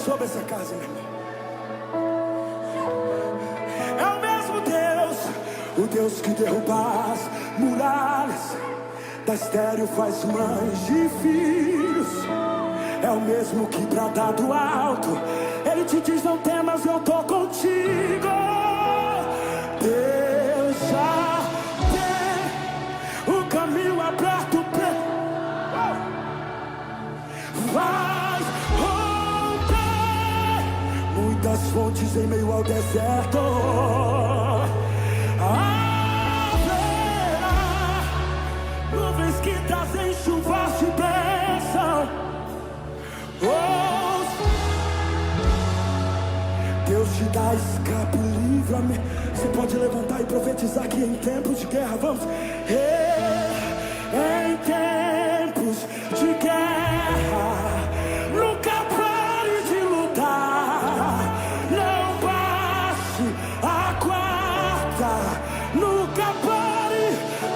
sobre essa casa, meu irmão. É o mesmo Deus, o Deus que derruba as muralhas, da estéril faz mães de filhos. É o mesmo que brada do alto, Ele te diz: não temas, eu tô contigo. Deus já tem o caminho aberto pra faz romper muitas fontes em meio ao deserto. Haverá nuvens que trazem chuvas de bênção. Deus te dá escape, livra-me. Você pode levantar e profetizar que em tempos de guerra vamos. Em tempos de guerra, nunca pare de lutar. Não baixe a guarda, nunca pare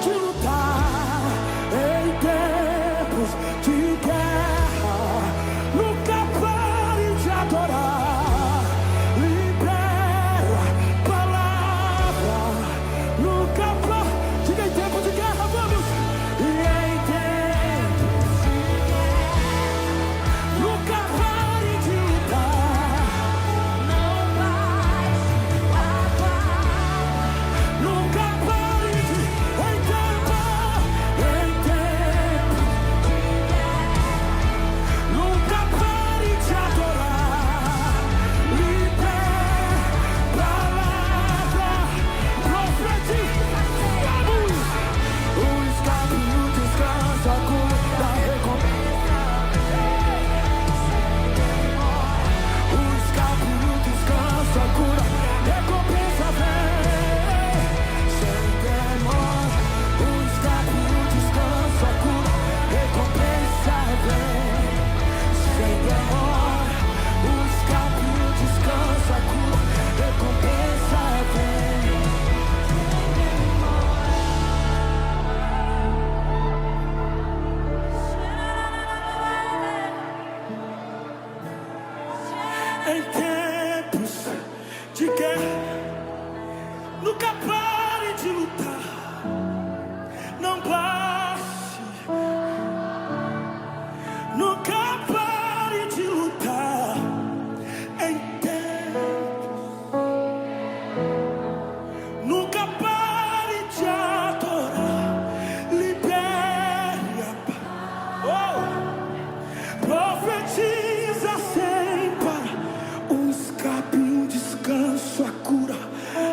de lutar. Em tempos de guerra, nunca pare de adorar. Libera palavra, nunca pare. Diga: em tempo de guerra, vamos. E em tempos de guerra, nunca pare de lutar. Não baixe a guarda, nunca pare de. Em tempo de guerra, nunca pare de adorar. Libera palavra, profetiza. Vamos! O escape, o descanso, a cura, a recompensa. O escape, o descanso, a cura, recompensa vem. Sem demora. O escape, o descanso, a cura, recompensa vem. Sem demora. O escape, o descanso, a cura, recompensa vem. Em tempos de guerra, nunca pare de lutar. Não baixe, nunca pare de lutar. Em tempos, nunca pare de adorar. Libere a paz. Profetiza sem parar. Um escape, um descanso, a cura,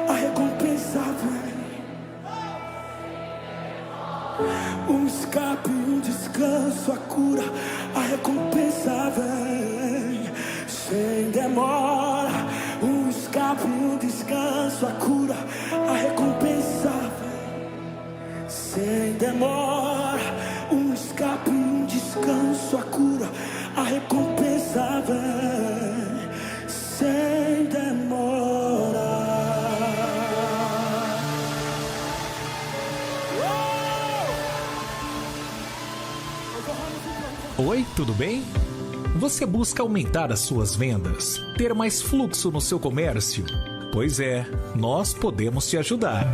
a recompensa vem. Um escape, um descanso, a cura, a recompensa vem. Sem demora. Um escape, um descanso, a cura, a recompensa vem. Sem demora. Um escape, um descanso, a cura, a recompensa vem. Sem demora. Oi, tudo bem? Você busca aumentar as suas vendas, ter mais fluxo no seu comércio? Pois é, nós podemos te ajudar.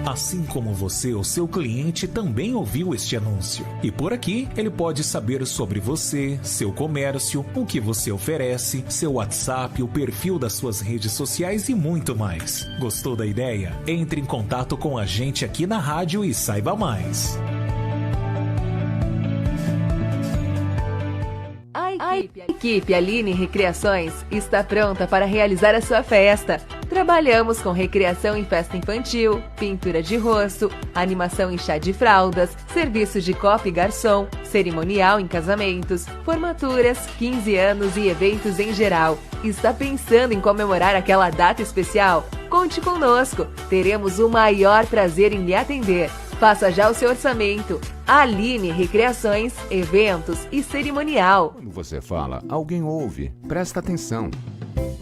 Assim como você, o seu cliente também ouviu este anúncio. E por aqui, ele pode saber sobre você, seu comércio, o que você oferece, seu WhatsApp, o perfil das suas redes sociais e muito mais. Gostou da ideia? Entre em contato com a gente aqui na rádio e saiba mais. A equipe Aline Recreações está pronta para realizar a sua festa. Trabalhamos com recreação em festa infantil, pintura de rosto, animação em chá de fraldas, serviço de copa e garçom, cerimonial em casamentos, formaturas, 15 anos e eventos em geral. Está pensando em comemorar aquela data especial? Conte conosco, teremos o maior prazer em lhe atender. Faça já o seu orçamento. Aline Recreações, eventos e cerimonial. Quando você fala, alguém ouve. Presta atenção.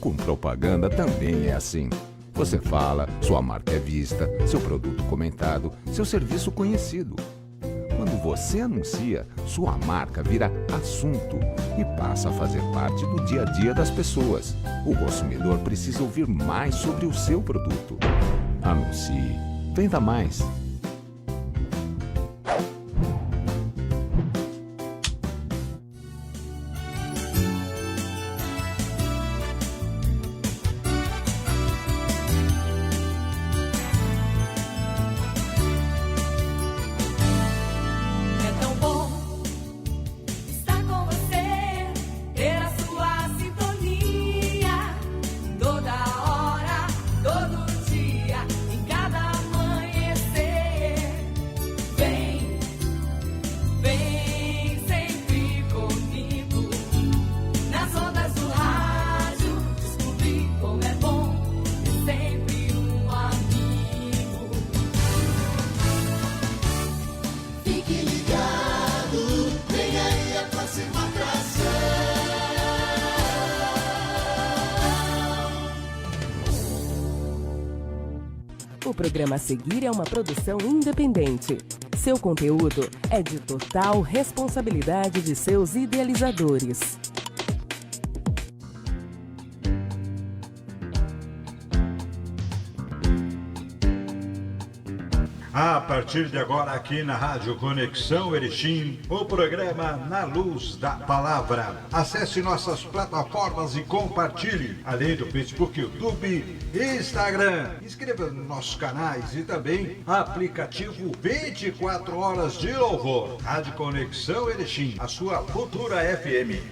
Com propaganda também é assim. Você fala, sua marca é vista, seu produto comentado, seu serviço conhecido. Quando você anuncia, sua marca vira assunto e passa a fazer parte do dia a dia das pessoas. O consumidor precisa ouvir mais sobre o seu produto. Anuncie. Venda mais. O programa a seguir é uma produção independente. Seu conteúdo é de total responsabilidade de seus idealizadores. A partir de agora, aqui na Rádio Conexão Erechim, o programa Na Luz da Palavra. Acesse nossas plataformas e compartilhe, além do Facebook, YouTube e Instagram. Inscreva-se nos nossos canais e também aplicativo 24 horas de louvor. Rádio Conexão Erechim, a sua futura FM.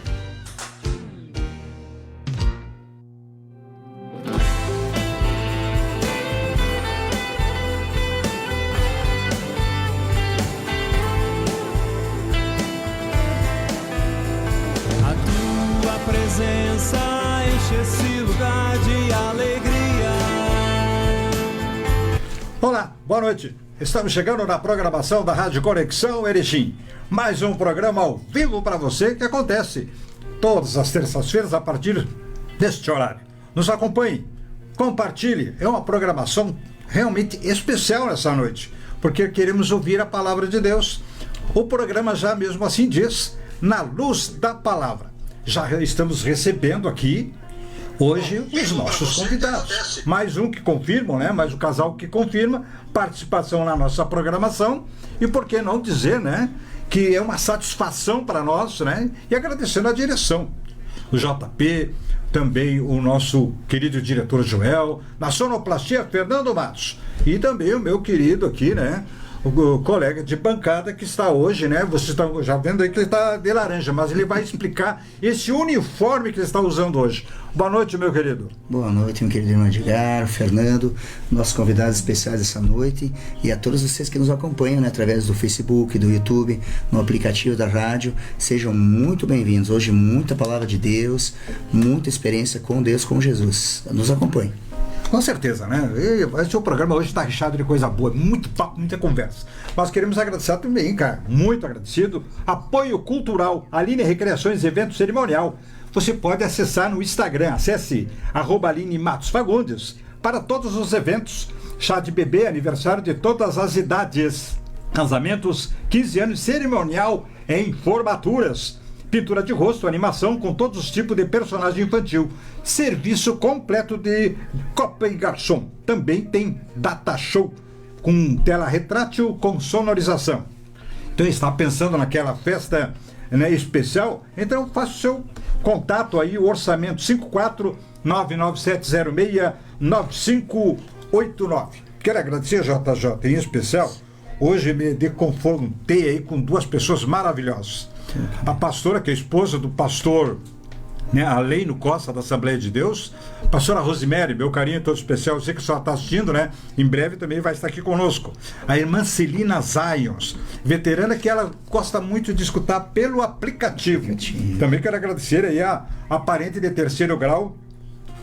Presença enche esse lugar de alegria. Olá, boa noite. Estamos chegando na programação da Rádio Conexão Erechim. Mais um programa ao vivo para você que acontece todas as terças-feiras a partir deste horário. Nos acompanhe, compartilhe. É uma programação realmente especial nessa noite, porque queremos ouvir a palavra de Deus. O programa já mesmo assim diz, Na Luz da Palavra. Já estamos recebendo aqui hoje os nossos convidados. Mais um que confirmam, né? Mais um casal que confirma participação na nossa programação. E por que não dizer, né? Que é uma satisfação para nós, né? E agradecendo a direção. O JP, também o nosso querido diretor Joel, na sonoplastia Fernando Matos. E também o meu querido aqui, né? O colega de bancada que está hoje, né? Vocês estão já vendo aí que ele está de laranja, mas ele vai explicar esse uniforme que ele está usando hoje. Boa noite, meu querido. Boa noite, meu querido irmão Edgar, Fernando, nossos convidados especiais essa noite e a todos vocês que nos acompanham, né, através do Facebook, do YouTube, no aplicativo da rádio. Sejam muito bem-vindos. Hoje muita palavra de Deus, muita experiência com Deus, com Jesus. Nos acompanhem. Com certeza, né? Esse programa hoje está recheado de coisa boa, muito papo, muita conversa. Nós queremos agradecer também, cara, muito agradecido, Apoio Cultural, Aline Recreações e Evento Cerimonial. Você pode acessar no Instagram, acesse @Aline Matos Fagundes, para todos os eventos, chá de bebê, aniversário de todas as idades, casamentos, 15 anos, cerimonial em formaturas, pintura de rosto, animação com todos os tipos de personagem infantil, serviço completo de Copa e Garçom. Também tem data show com tela retrátil com sonorização. Então está pensando naquela festa, né, especial? Então faça o seu contato aí, o orçamento 54997069589. Quero agradecer, JJ, em especial. Hoje me confrontei aí com duas pessoas maravilhosas. A pastora, que é a esposa do pastor, né, Aleino Costa, da Assembleia de Deus. Pastora Rosemary, meu carinho todo especial. Eu sei que só está assistindo, né? Em breve também vai estar aqui conosco. A irmã Celina Zions, veterana, que ela gosta muito de escutar pelo aplicativo. Também quero agradecer aí a parente de terceiro grau,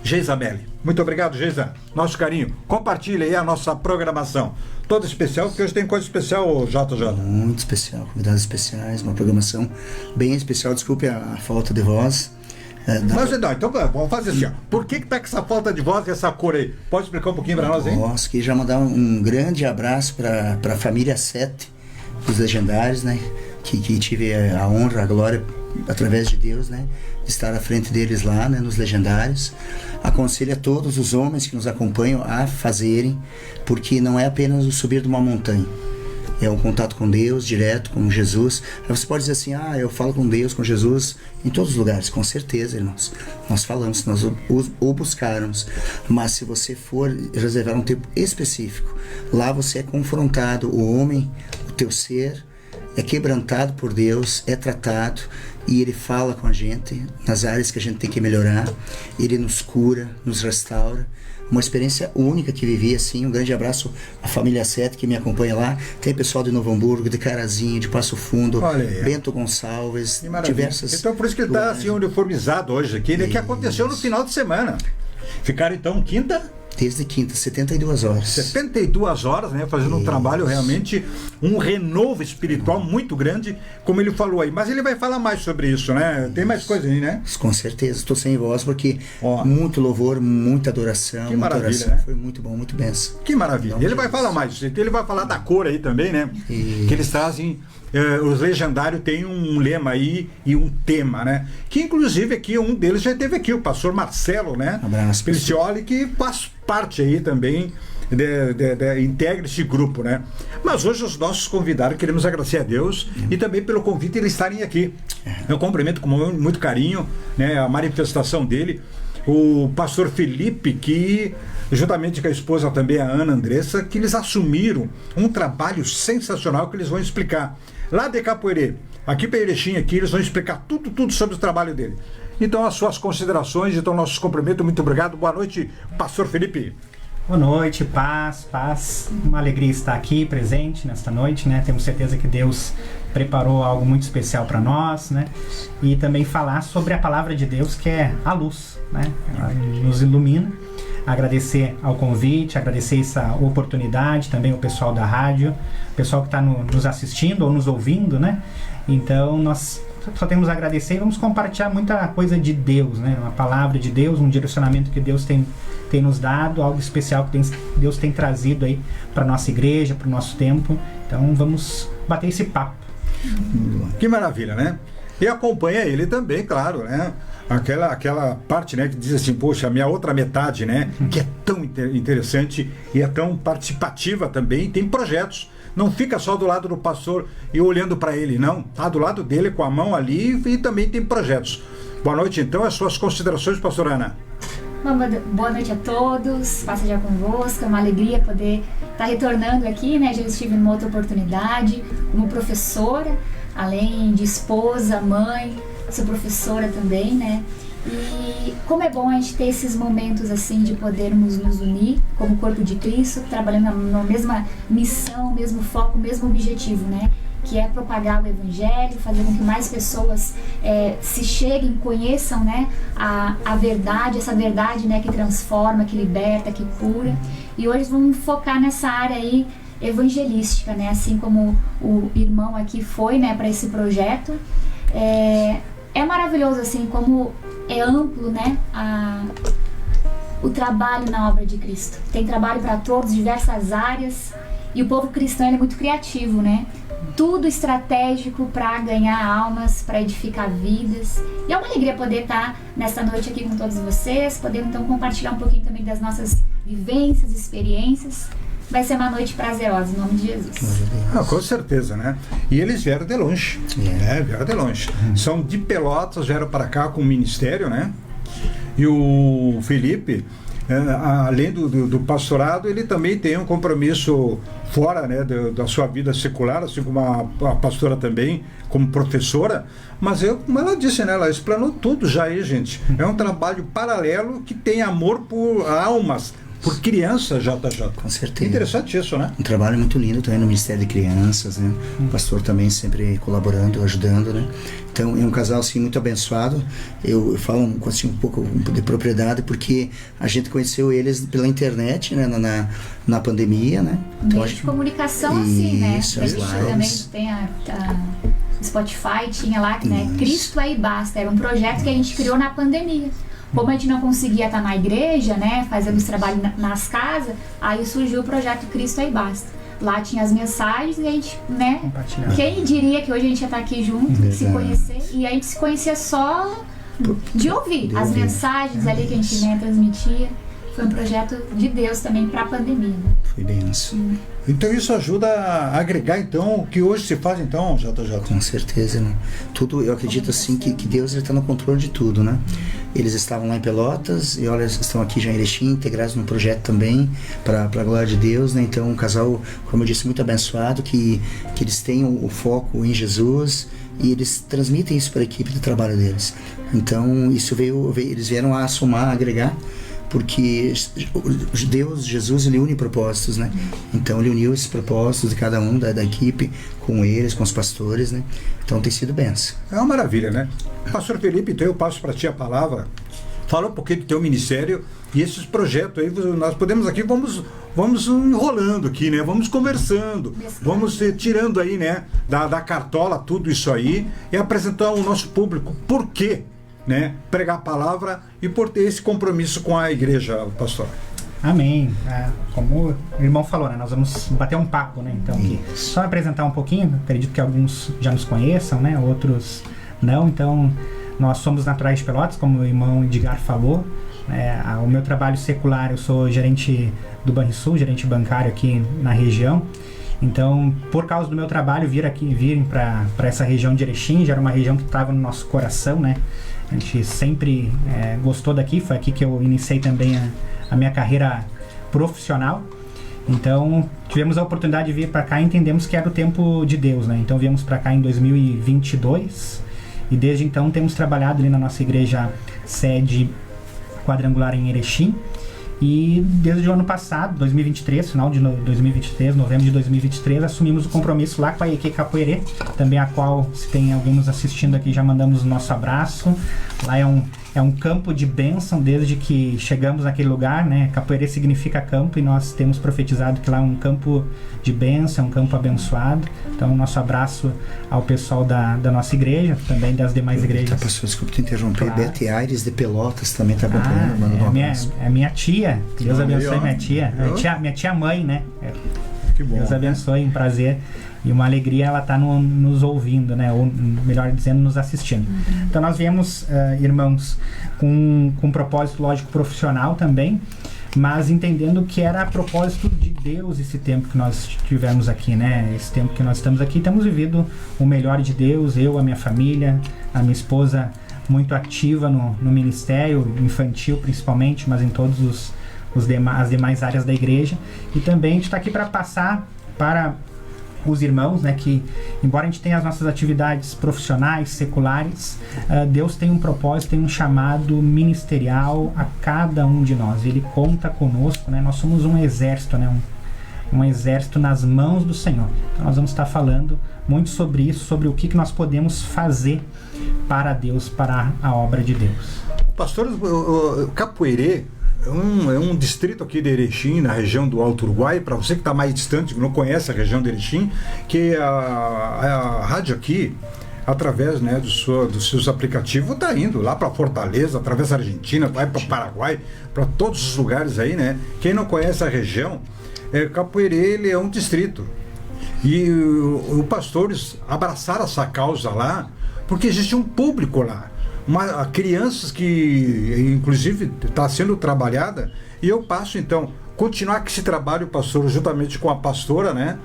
Geisa Melli. Muito obrigado, Geisa. Nosso carinho. Compartilhe aí a nossa programação. Toda especial, porque hoje tem coisa especial, JJ. Muito especial, convidados especiais, uma programação bem especial. Desculpe a falta de voz. Mas não, então vamos fazer assim, ó. Por que tá com essa falta de voz e essa cor aí? Pode explicar um pouquinho para nós, hein? Posso, que já mandar um grande abraço para a família 7, dos legendários, né? Que tive a honra, a glória, através de Deus, né? De estar à frente deles lá, né? Nos legendários. Aconselho a todos os homens que nos acompanham a fazerem, porque não é apenas o subir de uma montanha. É um contato com Deus, direto, com Jesus. Aí você pode dizer assim, eu falo com Deus, com Jesus, em todos os lugares. Com certeza, irmãos. Nós falamos, se nós o buscarmos. Mas se você for reservar um tempo específico, lá você é confrontado, o homem, o teu ser, é quebrantado por Deus, é tratado, e Ele fala com a gente nas áreas que a gente tem que melhorar. Ele nos cura, nos restaura. Uma experiência única que vivi, assim. Um grande abraço à família Sete que me acompanha lá. Tem pessoal de Novo Hamburgo, de Carazinho, de Passo Fundo, Bento Gonçalves, diversas. Então por isso que ele está assim uniformizado hoje aqui, né? Que aconteceu no final de semana. Ficaram então quinta? Desde quinta, 72 horas. 72 horas, né? Fazendo um trabalho realmente, um renovo espiritual muito grande, como ele falou aí. Mas ele vai falar mais sobre isso, né? Tem mais coisa aí, né? Com certeza. Estou sem voz porque muito louvor, muita adoração. Que maravilha, adoração. Né? Foi muito bom, muito benção. Que maravilha. Ele vai falar mais. Ele vai falar da cor aí também, né? Que eles trazem... os legendários têm um lema aí e um tema, né? Que inclusive aqui um deles já esteve aqui, o pastor Marcelo, né? Abraço. Pelicioli, que faz parte aí também, integra esse grupo, né? Mas hoje os nossos convidados, queremos agradecer a Deus e também pelo convite de eles estarem aqui. Eu cumprimento com muito carinho, né, a manifestação dele, o pastor Felipe, que juntamente com a esposa também, a Ana Andressa, que eles assumiram um trabalho sensacional que eles vão explicar. Lá de Capoeirê, aqui para Erechim, aqui, eles vão explicar tudo sobre o trabalho dele. Então, as suas considerações, então, nossos cumprimentos, muito obrigado. Boa noite, pastor Felipe. Boa noite, paz. Uma alegria estar aqui presente nesta noite, né? Temos certeza que Deus preparou algo muito especial para nós, né? E também falar sobre a palavra de Deus, que é a luz, né? Ela nos ilumina. Agradecer ao convite, agradecer essa oportunidade, também o pessoal da rádio, o pessoal que está nos assistindo ou nos ouvindo, né? Então, nós só temos a agradecer e vamos compartilhar muita coisa de Deus, né? Uma palavra de Deus, um direcionamento que Deus tem nos dado, algo especial que Deus tem trazido aí para nossa igreja, para o nosso tempo. Então, vamos bater esse papo. Que maravilha, né? E acompanha ele também, claro, né? Aquela parte, né, que diz assim, poxa, a minha outra metade, né, que é tão interessante e é tão participativa também, tem projetos. Não fica só do lado do pastor e olhando para ele, não. Tá do lado dele com a mão ali e também tem projetos. Boa noite, então, as suas considerações, pastora Ana. Boa noite a todos, paz seja convosco, é uma alegria poder estar retornando aqui, né? Já estive numa outra oportunidade como professora, além de esposa, mãe, sou professora também, né? E como é bom a gente ter esses momentos assim de podermos nos unir como corpo de Cristo, trabalhando na mesma missão, mesmo foco, mesmo objetivo, né? Que é propagar o Evangelho, fazer com que mais pessoas se cheguem, conheçam, né, a verdade, essa verdade, né, que transforma, que liberta, que cura. E hoje vamos focar nessa área aí evangelística, né, assim como o irmão aqui foi, né, para esse projeto. É maravilhoso, assim, como é amplo, né, o trabalho na obra de Cristo. Tem trabalho para todos, diversas áreas, e o povo cristão ele é muito criativo, né? Tudo estratégico para ganhar almas, para edificar vidas. E é uma alegria poder estar nessa noite aqui com todos vocês, poder então compartilhar um pouquinho também das nossas vivências, experiências. Vai ser uma noite prazerosa, em nome de Jesus. Com certeza, né? E eles vieram de longe, né? Vieram de longe. São de Pelotas, vieram para cá com o ministério, né? E o Felipe, além do pastorado, ele também tem um compromisso fora, né, da sua vida secular, assim como a pastora também, como professora. Mas como ela disse, né, ela explanou tudo já aí, gente. É um trabalho paralelo que tem amor por almas, por crianças, JJ. Com certeza. Interessante isso, né? Um trabalho muito lindo também no Ministério de Crianças, né? O pastor também sempre colaborando, ajudando, né? Então, é um casal, assim, muito abençoado. Eu falo assim, um pouco de propriedade, porque a gente conheceu eles pela internet, né? Na pandemia, né? Então, meio de comunicação, assim, né? Isso, também tem a Spotify, tinha lá, né? Cristo aí basta. Era um projeto que a gente criou na pandemia. Como a gente não conseguia estar na igreja, né, fazendo esse trabalho nas casas, aí surgiu o projeto Cristo aí basta. lá tinha as mensagens e a gente, né? Compartilhar. Quem diria que hoje a gente ia estar aqui junto, se conhecer, e a gente se conhecia só de ouvir as mensagens ali que a gente, né, transmitia. Foi um projeto de Deus também para a pandemia. Né? Foi bem isso. Então isso ajuda a agregar então o que hoje se faz então, JJ? Com certeza, né? Tudo, eu acredito assim que Deus está no controle de tudo, né? Eles estavam lá em Pelotas e olha, estão aqui já em Erechim, integrados num projeto também para a glória de Deus, né? Então um casal, como eu disse, muito abençoado, que eles têm o foco em Jesus e eles transmitem isso para a equipe do trabalho deles. Então isso eles vieram a somar, a agregar, porque Deus, Jesus, ele une propósitos, né? Então ele uniu esses propósitos de cada um da equipe com eles, com os pastores, né? Então tem sido benção. É uma maravilha, né? Pastor Felipe, então eu passo para ti a palavra. Fala um pouquinho do teu ministério e esses projetos aí, nós podemos aqui, vamos enrolando aqui, né? Vamos conversando, vamos tirando aí, né? Da cartola tudo isso aí e apresentar ao nosso público por quê, né? Pregar a palavra e por ter esse compromisso com a igreja, pastor. Amém. Como o irmão falou, né? Nós vamos bater um papo, né? Então, só apresentar um pouquinho, acredito que alguns já nos conheçam, né? Outros não. Então, nós somos naturais de Pelotas, como o irmão Edgar falou. O meu trabalho secular, eu sou gerente do Banrisul, gerente bancário aqui na região. Então, por causa do meu trabalho, virem para essa região de Erechim, já era uma região que estava no nosso coração, né? A gente sempre gostou daqui, foi aqui que eu iniciei também a minha carreira profissional. Então, tivemos a oportunidade de vir para cá e entendemos que era o tempo de Deus, né? Então, viemos para cá em 2022 e desde então temos trabalhado ali na nossa igreja sede quadrangular em Erechim. E desde o ano passado, 2023, final de 2023, novembro de 2023, assumimos o compromisso lá com a EQ Capoeirê, também a qual, se tem alguém nos assistindo aqui, já mandamos o nosso abraço. Lá é um campo de bênção desde que chegamos naquele lugar, né? Capoeirê significa campo e nós temos profetizado que lá é um campo de bênção, um campo abençoado. Então, nosso abraço ao pessoal da nossa igreja, também das demais igrejas. Tá, pastor, desculpa te interromper. Claro. Bete Aires de Pelotas também está acompanhando, mandando um abraço. É minha tia. Deus abençoe minha tia. Minha tia mãe, né? Que bom. Deus abençoe, um prazer e uma alegria ela estar nos ouvindo, né? Ou melhor dizendo, nos assistindo. Então nós viemos, irmãos, com um propósito lógico profissional também, mas entendendo que era a propósito de Deus esse tempo que nós tivemos aqui, né? Esse tempo que nós estamos aqui, temos vivido o melhor de Deus, eu, a minha família, a minha esposa muito ativa no ministério infantil principalmente, mas em todos as demais áreas da igreja. E também a gente está aqui para passar para os irmãos, né, que embora a gente tenha as nossas atividades profissionais, seculares, Deus tem um propósito, tem um chamado ministerial a cada um de nós. Ele conta conosco, né? Nós somos um exército, né? Um exército nas mãos do Senhor. Então nós vamos estar falando muito sobre isso, sobre o que nós podemos fazer para Deus, para a obra de Deus. Pastor, o Capoeirê é um distrito aqui de Erechim, na região do Alto Uruguai. Para você que está mais distante, que não conhece a região de Erechim, que a rádio aqui, através, né, dos seus aplicativos, está indo lá para Fortaleza, através da Argentina, vai para o Paraguai, para todos os lugares aí, né? Quem não conhece a região, Capoeirê, ele é um distrito. E os pastores abraçaram essa causa lá, porque existe um público lá. Crianças que inclusive está sendo trabalhada, e eu passo então continuar com esse trabalho, pastor, juntamente com a pastora, né,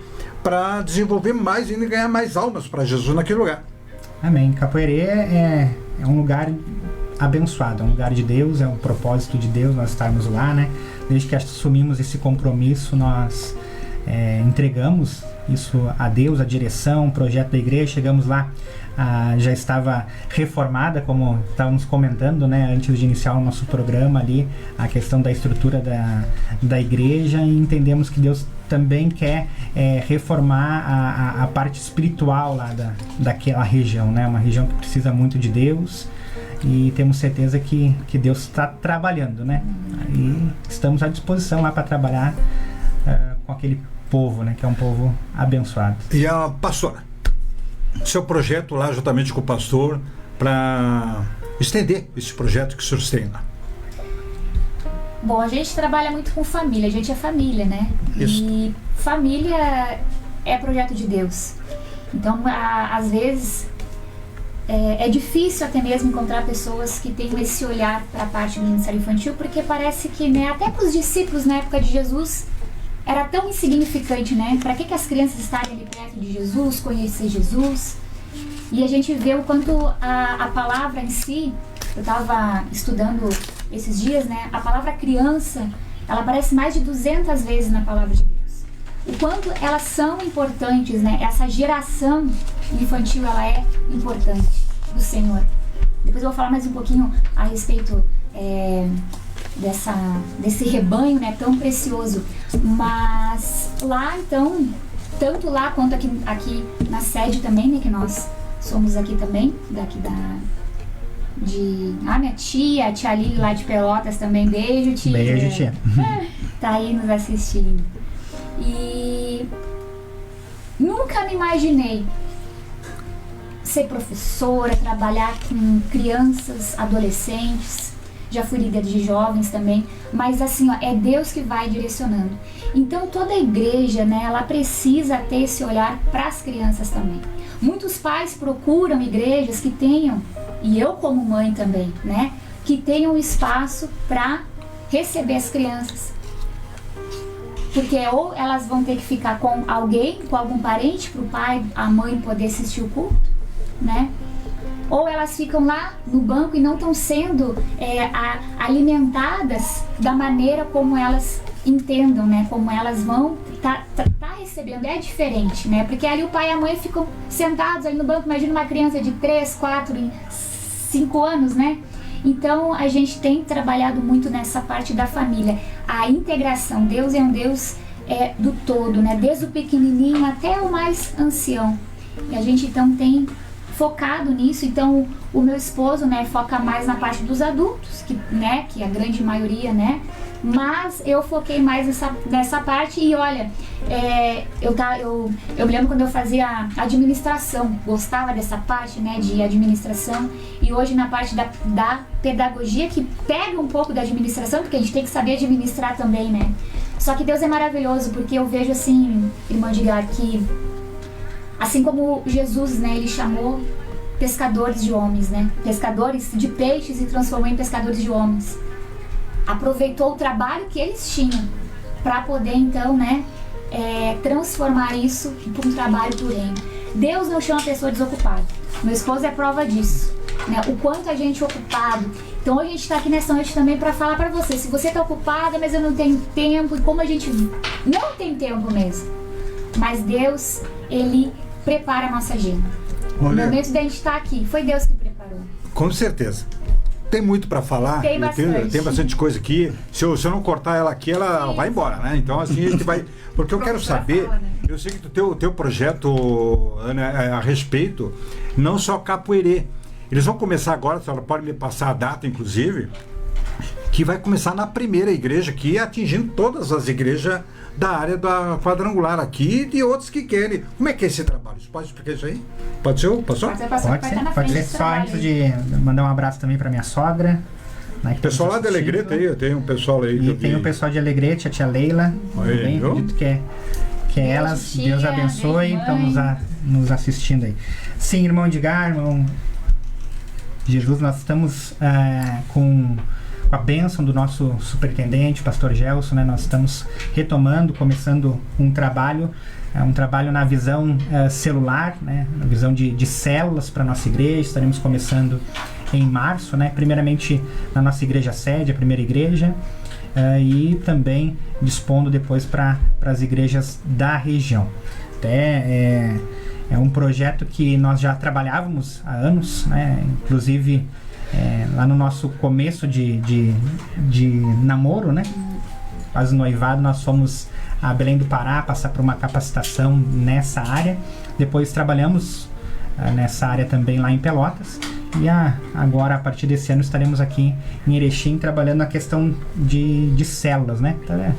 para desenvolver mais e ainda ganhar mais almas para Jesus naquele lugar. Amém. Capoeirê é um lugar abençoado, é um lugar de Deus, é um propósito de Deus nós estarmos lá, né? Desde que assumimos esse compromisso, nós entregamos isso a Deus, a direção, o projeto da igreja. Chegamos lá, já estava reformada, como estávamos comentando, né, antes de iniciar o nosso programa ali, a questão da estrutura da igreja, e entendemos que Deus também quer reformar a parte espiritual lá daquela região, né, uma região que precisa muito de Deus, e temos certeza que Deus está trabalhando, né, e estamos à disposição lá para trabalhar com aquele povo, né, que é um povo abençoado. E a pastora, seu projeto lá juntamente com o pastor para estender esse projeto que o senhor tem lá? Bom, a gente trabalha muito com família, a gente é família, né? Isso. E família é projeto de Deus. Então, às vezes, é difícil até mesmo encontrar pessoas que tenham esse olhar para a parte do ministério infantil, porque parece que, né, até para os discípulos na época de Jesus, era tão insignificante, né? Para que as crianças estarem ali perto de Jesus, conhecer Jesus? E a gente vê o quanto a palavra em si, eu estava estudando esses dias, né? A palavra criança, ela aparece mais de 200 vezes na palavra de Deus. O quanto elas são importantes, né? Essa geração infantil, ela é importante do Senhor. Depois eu vou falar mais um pouquinho a respeito desse rebanho, né, tão precioso. Mas lá, então, tanto lá quanto aqui na sede também, né, que nós somos aqui também, minha tia, a tia Lili lá de Pelotas também, beijo, tia. Beijo, tia. Tá aí nos assistindo. E nunca me imaginei ser professora, trabalhar com crianças, adolescentes. Já fui líder de jovens também, mas assim, ó, é Deus que vai direcionando. Então toda a igreja, né, ela precisa ter esse olhar para as crianças também. Muitos pais procuram igrejas que tenham, e eu como mãe também, né, que tenham espaço para receber as crianças. Porque ou elas vão ter que ficar com alguém, com algum parente, para o pai, a mãe poder assistir o culto, né? Ou elas ficam lá no banco e não estão sendo alimentadas da maneira como elas entendam, né? Como elas vão tá recebendo. É diferente, né? Porque ali o pai e a mãe ficam sentados ali no banco. Imagina uma criança de 3, 4, 5 anos, né? Então a gente tem trabalhado muito nessa parte da família. A integração. Deus é um Deus do todo, né? Desde o pequenininho até o mais ancião. E a gente então tem focado nisso. Então o meu esposo, né, foca mais na parte dos adultos, que a grande maioria, né, mas eu foquei mais nessa parte. E olha, eu me lembro quando eu fazia administração, gostava dessa parte, né, de administração, e hoje na parte da pedagogia, que pega um pouco da administração, porque a gente tem que saber administrar também, né. Só que Deus é maravilhoso, porque eu vejo assim, irmã Edgar, que assim como Jesus, né, ele chamou pescadores de homens, né, pescadores de peixes, e transformou em pescadores de homens. Aproveitou o trabalho que eles tinham para poder então, né, transformar isso por um trabalho do reino. Deus não chama a pessoa desocupada. Meu esposo é prova disso, né, o quanto a gente é ocupado. Então a gente está aqui nessa noite também para falar para você, se você está ocupada, mas eu não tenho tempo, e como a gente não tem tempo mesmo, mas Deus, ele prepara a nossa agenda. Olha, o momento da gente estar aqui, foi Deus que preparou. Com certeza. Tem muito para falar. Tem bastante. Tem bastante coisa aqui. Se eu não cortar ela aqui, ela vai embora, né? Então assim a gente vai... Porque eu quero saber, eu sei que o teu projeto, né, a respeito, não só Capoeirê. Eles vão começar agora, a senhora pode me passar a data, inclusive, que vai começar na primeira igreja aqui, atingindo todas as igrejas da área da quadrangular aqui, e de outros que querem. Como é que é esse trabalho? Você pode explicar isso aí? Pode ser? Passou? Pode ser. Só antes de mandar um abraço também para minha sogra, né, que pessoal lá de Alegrete aí, tem um pessoal aí. E tem o pessoal de Alegrete, a tia Leila, também, acredito que é elas. Tia, Deus abençoe, estão nos assistindo aí. Sim, irmão Edgar, irmão Jesus, nós estamos com a bênção do nosso superintendente, pastor Gelson, né? Nós estamos começando um trabalho na visão celular, né? Na visão de células para a nossa igreja. Estaremos começando em março, né? Primeiramente na nossa igreja sede, a primeira igreja, e também dispondo depois para as igrejas da região. Até é um projeto que nós já trabalhávamos há anos, né? Inclusive lá no nosso começo de namoro, né? Quase noivado, nós fomos a Belém do Pará passar por uma capacitação nessa área. Depois trabalhamos nessa área também lá em Pelotas. E agora, a partir desse ano, estaremos aqui em Erechim trabalhando na questão de células, né? Então,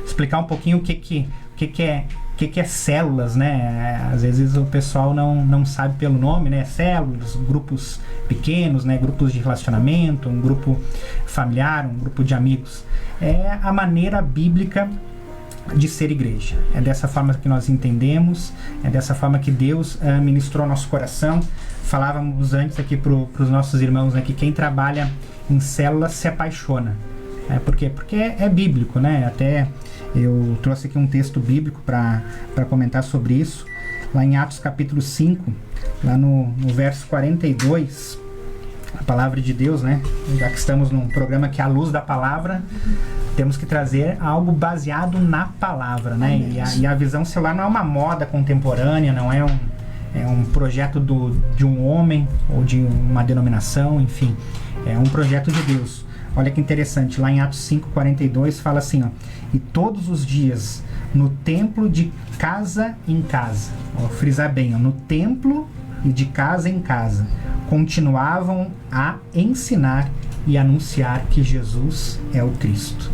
explicar um pouquinho o que que é células, né? Às vezes o pessoal não sabe pelo nome, né? Células, grupos pequenos, né? Grupos de relacionamento, um grupo familiar, um grupo de amigos. É a maneira bíblica de ser igreja. É dessa forma que nós entendemos, é dessa forma que Deus ministrou nosso coração. Falávamos antes aqui para os nossos irmãos, né, que quem trabalha em células se apaixona. Por quê? Porque é bíblico, né? Até eu trouxe aqui um texto bíblico para comentar sobre isso. Lá em Atos capítulo 5, lá no verso 42, a palavra de Deus, né? Já que estamos num programa que é a luz da palavra, temos que trazer algo baseado na palavra, né? E a visão celular não é uma moda contemporânea, não é um projeto de um homem ou de uma denominação, enfim, é um projeto de Deus. Olha que interessante, lá em Atos 5:42 fala assim, ó: e todos os dias no templo de casa em casa, vou frisar bem, ó, no templo e de casa em casa, continuavam a ensinar e anunciar que Jesus é o Cristo.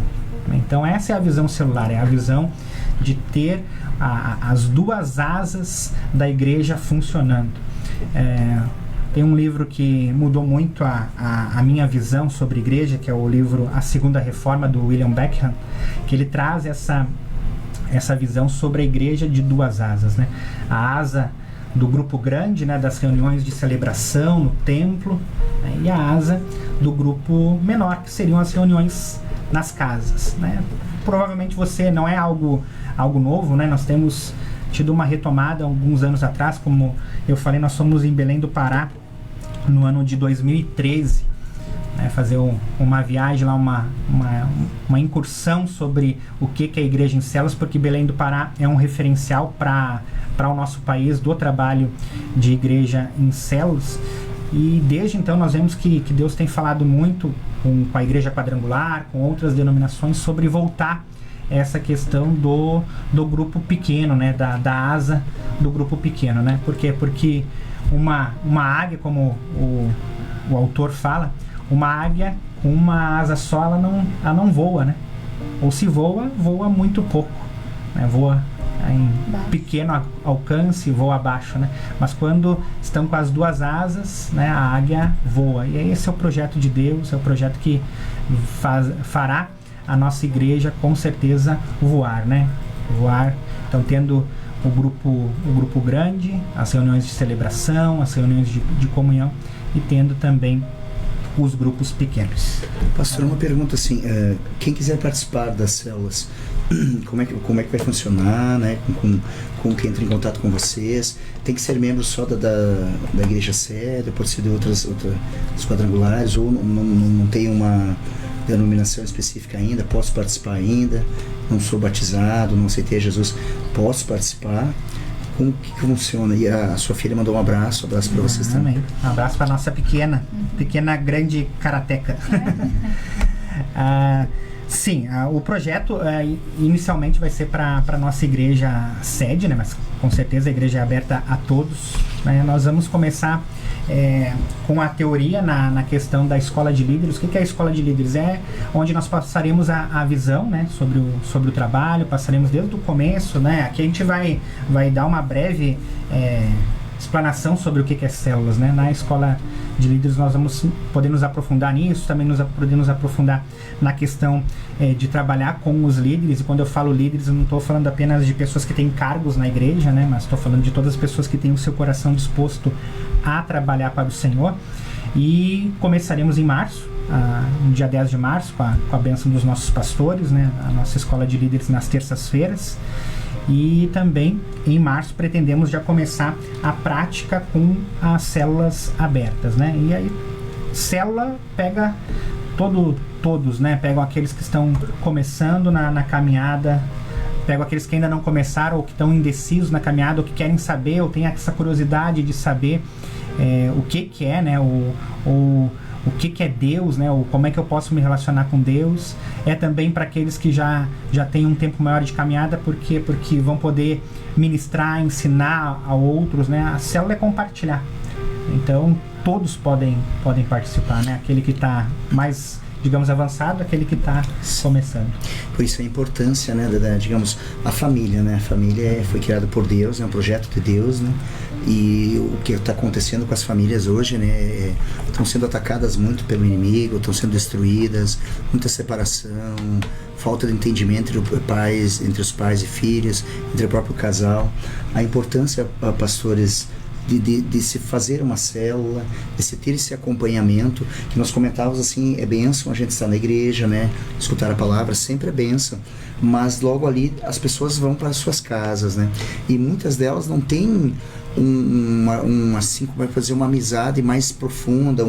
Então essa é a visão celular, é a visão de ter as duas asas da igreja funcionando. Tem um livro que mudou muito a minha visão sobre igreja, que é o livro A Segunda Reforma, do William Beckham, que ele traz essa visão sobre a igreja de duas asas, né? A asa do grupo grande, né, das reuniões de celebração no templo, né, e a asa do grupo menor, que seriam as reuniões nas casas, né? Provavelmente você não é algo novo, né? Nós temos tido uma retomada alguns anos atrás, como eu falei, nós fomos em Belém do Pará no ano de 2013, né, fazer uma viagem lá, uma incursão sobre o que é a igreja em células, porque Belém do Pará é um referencial para o nosso país do trabalho de igreja em células. E desde então nós vemos que Deus tem falado muito com a igreja quadrangular, com outras denominações, sobre voltar essa questão do grupo pequeno, né, da asa do grupo pequeno, né? Por quê? Porque uma águia, como o autor fala, uma águia com uma asa só, ela não voa, né? Ou se voa muito pouco, né? Voa em pequeno alcance, voa abaixo, né? Mas quando estão com as duas asas, né, a águia voa. E esse é o projeto de Deus, é o projeto que fará a nossa igreja com certeza voar, né? Voar, então tendo o grupo grande, as reuniões de celebração, as reuniões de comunhão, e tendo também os grupos pequenos. Pastor, uma pergunta assim, quem quiser participar das células, como é que vai funcionar, né? Com quem entra em contato com vocês? Tem que ser membro só da igreja sede, pode ser de outras quadrangulares, ou não tem uma denominação específica ainda? Posso participar ainda? Não sou batizado, não aceitei Jesus, posso participar? Como que funciona? E a sua filha mandou um abraço para vocês também. Um abraço para nossa pequena grande karateca. Sim, o projeto inicialmente vai ser para a nossa igreja sede, né? Mas com certeza a igreja é aberta a todos, né? Nós vamos começar com a teoria na questão da escola de líderes. O que é a escola de líderes? É onde nós passaremos a visão, né, sobre o trabalho, passaremos desde o começo, né? Aqui a gente vai dar uma breve explanação sobre o que é células, né? Na escola de líderes nós vamos poder nos aprofundar nisso, também poder nos aprofundar na questão de trabalhar com os líderes. E quando eu falo líderes, eu não estou falando apenas de pessoas que têm cargos na igreja, né? Mas estou falando de todas as pessoas que têm o seu coração disposto a trabalhar para o Senhor. E começaremos em março, no dia 10 de março, com a bênção dos nossos pastores, né? A nossa escola de líderes nas terças-feiras. E também em março pretendemos já começar a prática com as células abertas, né? E aí célula pega todos, né? Pegam aqueles que estão começando na caminhada, pegam aqueles que ainda não começaram ou que estão indecisos na caminhada, ou que querem saber, ou têm essa curiosidade de saber o que é, né? O que é Deus, né? Ou como é que eu posso me relacionar com Deus. É também para aqueles que já têm um tempo maior de caminhada, porque vão poder ministrar, ensinar a outros, né? A célula é compartilhar. Então todos podem participar, né? Aquele que está mais digamos, avançado, aquele que está começando. Por isso a importância, né, digamos, a família, né? A família foi criada por Deus, é um projeto de Deus, né? E o que está acontecendo com as famílias hoje, né? Estão sendo atacadas muito pelo inimigo, estão sendo destruídas, muita separação, falta de entendimento entre os pais e filhos, entre o próprio casal. A importância, pastores, de se fazer uma célula, de se ter esse acompanhamento, que nós comentávamos assim, é bênção a gente estar na igreja, né? Escutar a palavra sempre é bênção, mas logo ali as pessoas vão para as suas casas, né? E muitas delas não têm assim, como é fazer uma amizade mais profunda,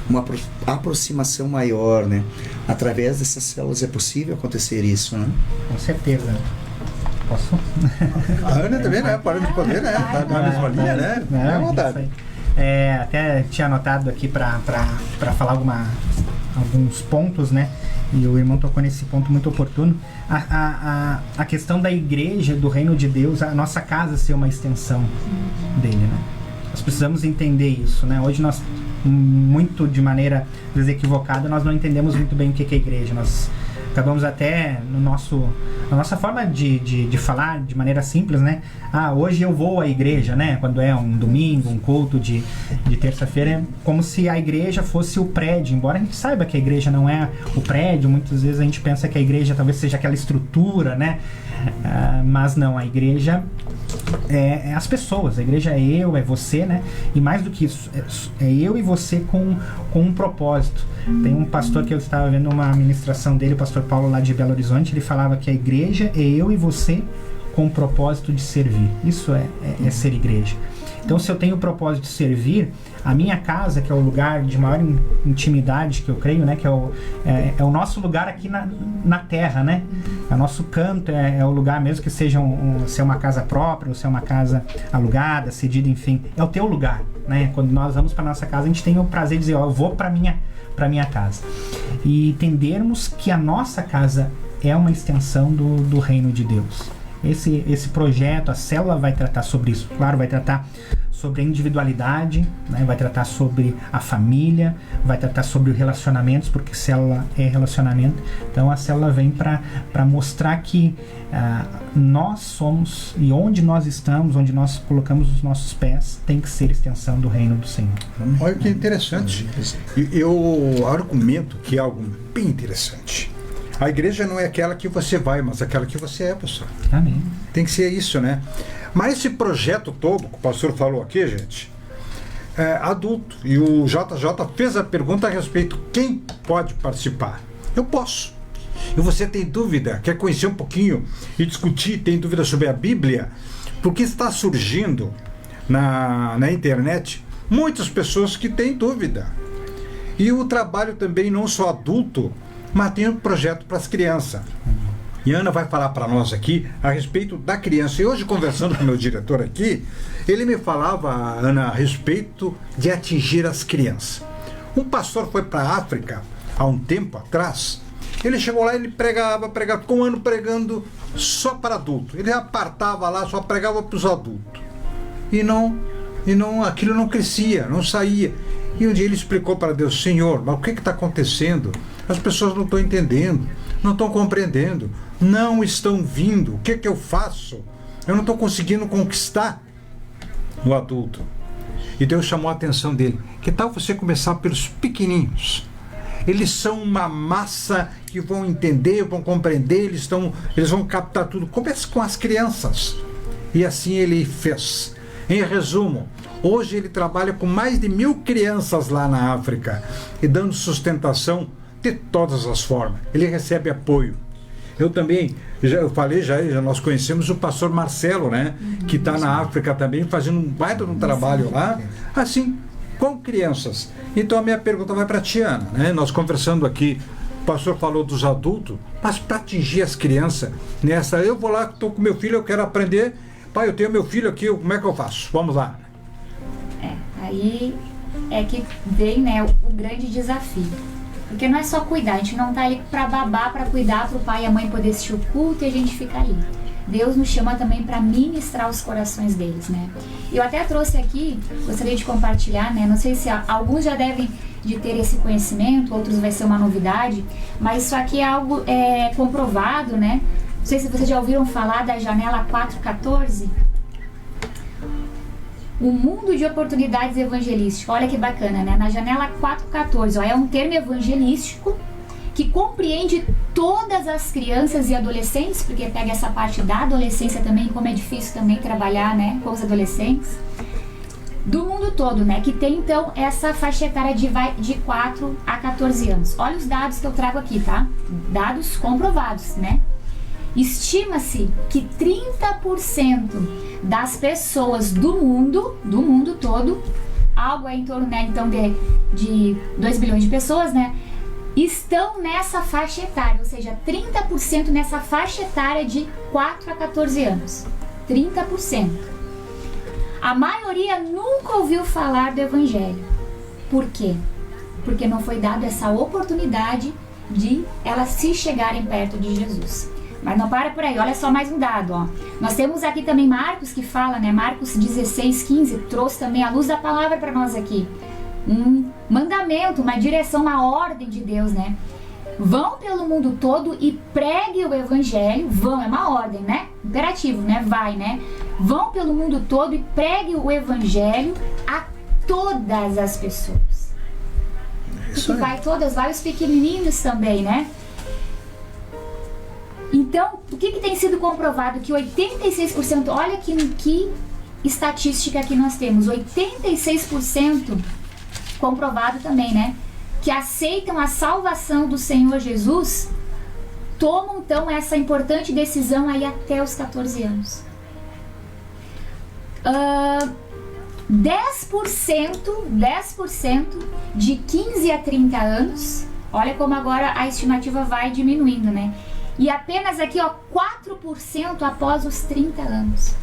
uma aproximação maior, né? Através dessas células é possível acontecer isso, né? Com certeza. Posso? A Ana também, né? Parando de poder, né? Tá na mesma linha, né? É à vontade. Até tinha anotado aqui para falar alguns pontos, né? E o irmão tocou nesse ponto muito oportuno. A questão da igreja, do reino de Deus, a nossa casa ser uma extensão dele, né? Nós precisamos entender isso, né? Hoje nós, muito de maneira desequivocada, nós não entendemos muito bem o que é igreja. Nós acabamos até na nossa forma de falar de maneira simples, né? Hoje eu vou à igreja, né? Quando é um domingo, um culto de terça-feira, é como se a igreja fosse o prédio, embora a gente saiba que a igreja não é o prédio. Muitas vezes a gente pensa que a igreja talvez seja aquela estrutura, né? Mas não, a igreja é as pessoas, a igreja é eu, é você, né? E mais do que isso, é eu e você com um propósito. Tem um pastor que eu estava vendo uma ministração dele, o pastor Paulo lá de Belo Horizonte, ele falava que a igreja é eu e você com o propósito de servir. Isso é ser igreja. Então, se eu tenho o propósito de servir, a minha casa, que é o lugar de maior intimidade, que eu creio, né, que é o nosso lugar aqui na terra, né? É o nosso canto, é o lugar, mesmo que seja se é uma casa própria, ou se é uma casa alugada, cedida, enfim, é o teu lugar, né? Quando nós vamos para nossa casa, a gente tem o prazer de dizer, eu vou para minha casa. E entendermos que a nossa casa é uma extensão do reino de Deus. Esse projeto, a célula vai tratar sobre isso. Claro, vai tratar sobre a individualidade, né? Vai tratar sobre a família, vai tratar sobre relacionamentos, porque célula é relacionamento. Então a célula vem para mostrar que nós somos, e onde nós estamos, onde nós colocamos os nossos pés, tem que ser extensão do reino do Senhor. Olha que interessante. Eu argumento que é algo bem interessante. A igreja não é aquela que você vai, mas aquela que você é, pastor. Amém. Tem que ser isso, né? Mas esse projeto todo que o pastor falou aqui, gente, é adulto. E o JJ fez a pergunta a respeito: quem pode participar? Eu posso. E você tem dúvida, quer conhecer um pouquinho e discutir, tem dúvida sobre a Bíblia? Porque está surgindo na internet muitas pessoas que têm dúvida. E o trabalho também não só adulto, mas tem um projeto para as crianças. E Ana vai falar para nós aqui a respeito da criança. E hoje, conversando com o meu diretor aqui, ele me falava, Ana, a respeito de atingir as crianças. Um pastor foi para a África há um tempo atrás. Ele chegou lá, ele pregava, ficou um ano pregando só para adultos. Ele apartava lá, só pregava para os adultos. E aquilo não crescia, não saía. E um dia ele explicou para Deus: Senhor, mas o que está acontecendo? As pessoas não estão entendendo, não estão compreendendo, não estão vindo. O que eu faço? Eu não estou conseguindo conquistar o adulto. E Deus chamou a atenção dele: que tal você começar pelos pequenininhos? Eles são uma massa que vão entender, vão compreender, eles vão captar tudo. Comece com as crianças. E assim ele fez. Em resumo, hoje ele trabalha com mais de 1.000 crianças lá na África e dando sustentação de todas as formas. Ele recebe apoio. Eu também, já nós conhecemos o pastor Marcelo, né? Que está na África também, fazendo um baita de um trabalho lá, assim, com crianças. Então a minha pergunta vai para a Tiana, né? Nós conversando aqui, o pastor falou dos adultos, mas para atingir as crianças, eu vou lá, estou com meu filho, eu quero aprender, pai, eu tenho meu filho aqui, como é que eu faço? Vamos lá. Aí é que vem, né, o grande desafio. Porque não é só cuidar, a gente não tá ali para babar, para cuidar, para o pai e a mãe poder assistir o culto e a gente ficar ali. Deus nos chama também para ministrar os corações deles, né? Eu até trouxe aqui, gostaria de compartilhar, né? Não sei se alguns já devem de ter esse conhecimento, outros vai ser uma novidade, mas isso aqui é algo comprovado, né? Não sei se vocês já ouviram falar da janela 414. Um mundo de oportunidades evangelísticas. Olha que bacana, né? Na janela 414, ó, é um termo evangelístico que compreende todas as crianças e adolescentes, porque pega essa parte da adolescência também, como é difícil também trabalhar, né, com os adolescentes, do mundo todo, né, que tem então essa faixa etária de 4 a 14 anos. Olha os dados que eu trago aqui, tá? Dados comprovados, né? Estima-se que 30% das pessoas do mundo todo, algo em torno, né, então de 2 bilhões de pessoas, né, estão nessa faixa etária, ou seja, 30% nessa faixa etária de 4 a 14 anos. 30%. A maioria nunca ouviu falar do Evangelho. Por quê? Porque não foi dada essa oportunidade de elas se chegarem perto de Jesus. Mas não para por aí, olha só mais um dado, ó. Nós temos aqui também Marcos que fala, né? Marcos 16:15 trouxe também a luz da palavra para nós aqui. Um mandamento, uma direção, uma ordem de Deus, né? Vão pelo mundo todo e pregue o Evangelho. Vão, é uma ordem, né? Imperativo, né? Vai, né? Vão pelo mundo todo e pregue o Evangelho a todas as pessoas. Isso aí. Vai todas, vai os pequenininhos também, né? Então, o que tem sido comprovado? Que 86%, olha que estatística que nós temos, 86% comprovado também, né? Que aceitam a salvação do Senhor Jesus, tomam então essa importante decisão aí até os 14 anos. 10% de 15 a 30 anos, olha como agora a estimativa vai diminuindo, né? E apenas aqui, ó, 4% após os 30 anos.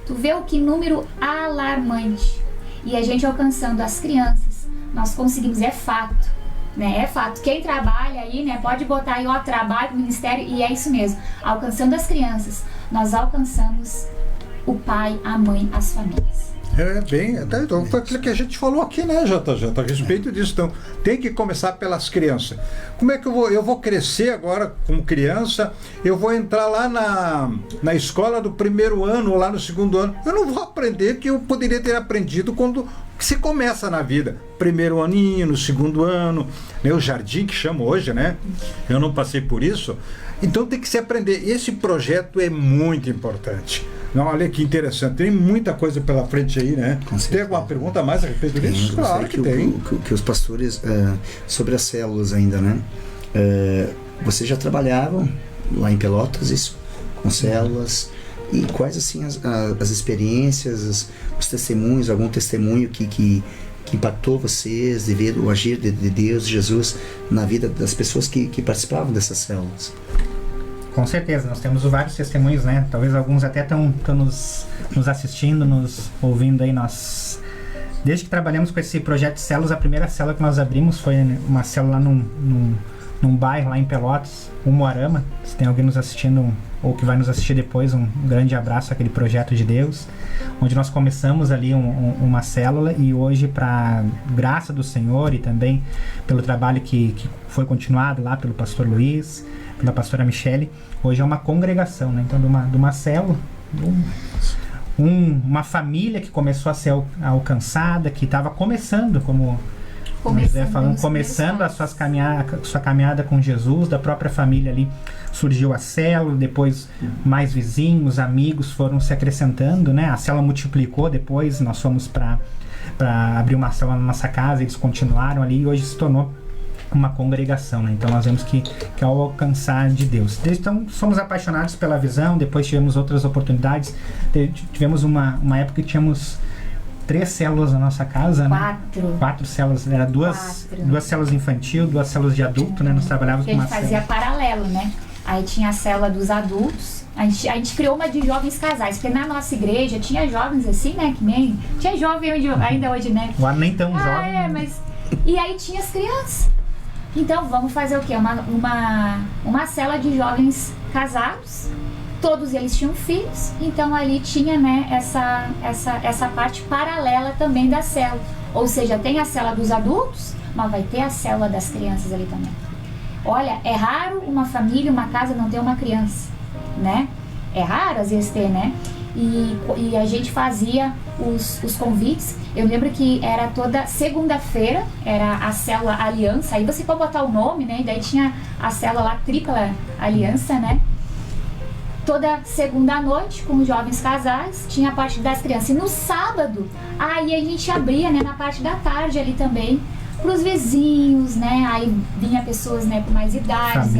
Tu vê o que número alarmante. E a gente alcançando as crianças, nós conseguimos, é fato, né? É fato. Quem trabalha aí, né, pode botar aí, ó, trabalho, ministério, e é isso mesmo. Alcançando as crianças, nós alcançamos o pai, a mãe, as famílias. Então, foi aquilo que a gente falou aqui, né, JJ, a respeito disso. Então, tem que começar pelas crianças. Como é que eu vou crescer agora como criança? Eu vou entrar lá na escola do primeiro ano ou lá no segundo ano. Eu não vou aprender o que eu poderia ter aprendido quando se começa na vida. Primeiro aninho, no segundo ano, né, o jardim que chama hoje, né? Eu não passei por isso. Então tem que se aprender. Esse projeto é muito importante. Não, olha que interessante, tem muita coisa pela frente aí, né? Tem alguma pergunta a mais a respeito disso? Claro que tem. Que os pastores, sobre as células ainda, né? Vocês já trabalhavam lá em Pelotas, isso? Com células? E quais, assim, as experiências, os testemunhos, algum testemunho que impactou vocês devido ao agir de Deus, de Jesus, na vida das pessoas que participavam dessas células? Com certeza, nós temos vários testemunhos, né? Talvez alguns até estão nos assistindo, nos ouvindo aí. Nós, desde que trabalhamos com esse projeto de células, a primeira célula que nós abrimos foi uma célula lá num bairro lá em Pelotas, o Moarama. Se tem alguém nos assistindo ou que vai nos assistir depois, um grande abraço àquele projeto de Deus, onde nós começamos ali uma célula, e hoje, para graça do Senhor e também pelo trabalho que foi continuado lá pelo pastor Luiz, pela pastora Michele, hoje é uma congregação, né? Então, de uma célula, uma família que começou a ser alcançada, que estava começando, como José falando, começando a sua caminhada com Jesus, da própria família ali surgiu a célula, depois mais vizinhos, amigos foram se acrescentando, né? A célula multiplicou, depois nós fomos para abrir uma célula na nossa casa, eles continuaram ali e hoje se tornou uma congregação, né? Então nós vemos que é o alcançar de Deus. Então somos apaixonados pela visão, depois tivemos outras oportunidades, tivemos uma época que tínhamos 3 células na nossa casa, 4. Né? 4 células, era duas células infantil, 2 células de adulto, né? Nós trabalhávamos com uma célula. A gente fazia paralelo, né? Aí tinha a célula dos adultos, a gente criou uma de jovens casais, porque na nossa igreja tinha jovens assim, né? Que nem tinha jovem ainda hoje, né? Agora nem tão jovem. Mas e aí tinha as crianças. Então vamos fazer o quê? Uma célula de jovens casados, todos eles tinham filhos, então ali tinha, né, essa parte paralela também da célula. Ou seja, tem a célula dos adultos, mas vai ter a célula das crianças ali também. Olha, é raro uma família, uma casa não ter uma criança, né? É raro às vezes ter, né? E a gente fazia os convites. Eu lembro que era toda segunda-feira, era a célula Aliança. Aí você pode botar o nome, né? E daí tinha a célula lá, Tripla Aliança, né? Toda segunda à noite, com os jovens casais, tinha a parte das crianças. E no sábado, aí a gente abria, né, na parte da tarde ali também, para os vizinhos, né? Aí vinha pessoas, né, com mais idades,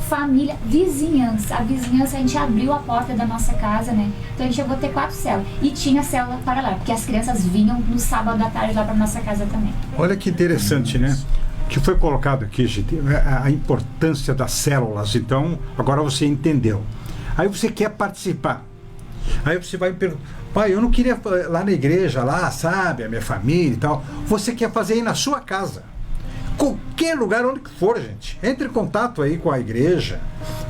família, vizinhança. A vizinhança, a gente abriu a porta da nossa casa, né? Então a gente chegou a ter 4 células. E tinha célula paralela, porque as crianças vinham no sábado à tarde lá para nossa casa também. Olha que interessante, né? Que foi colocado aqui, gente, a importância das células. Então, agora você entendeu. Aí você quer participar. Aí você vai me perguntar, pai, eu não queria lá na igreja, lá, sabe, a minha família e tal. Você quer fazer aí na sua casa. Qualquer lugar, onde que for, gente. Entre em contato aí com a igreja.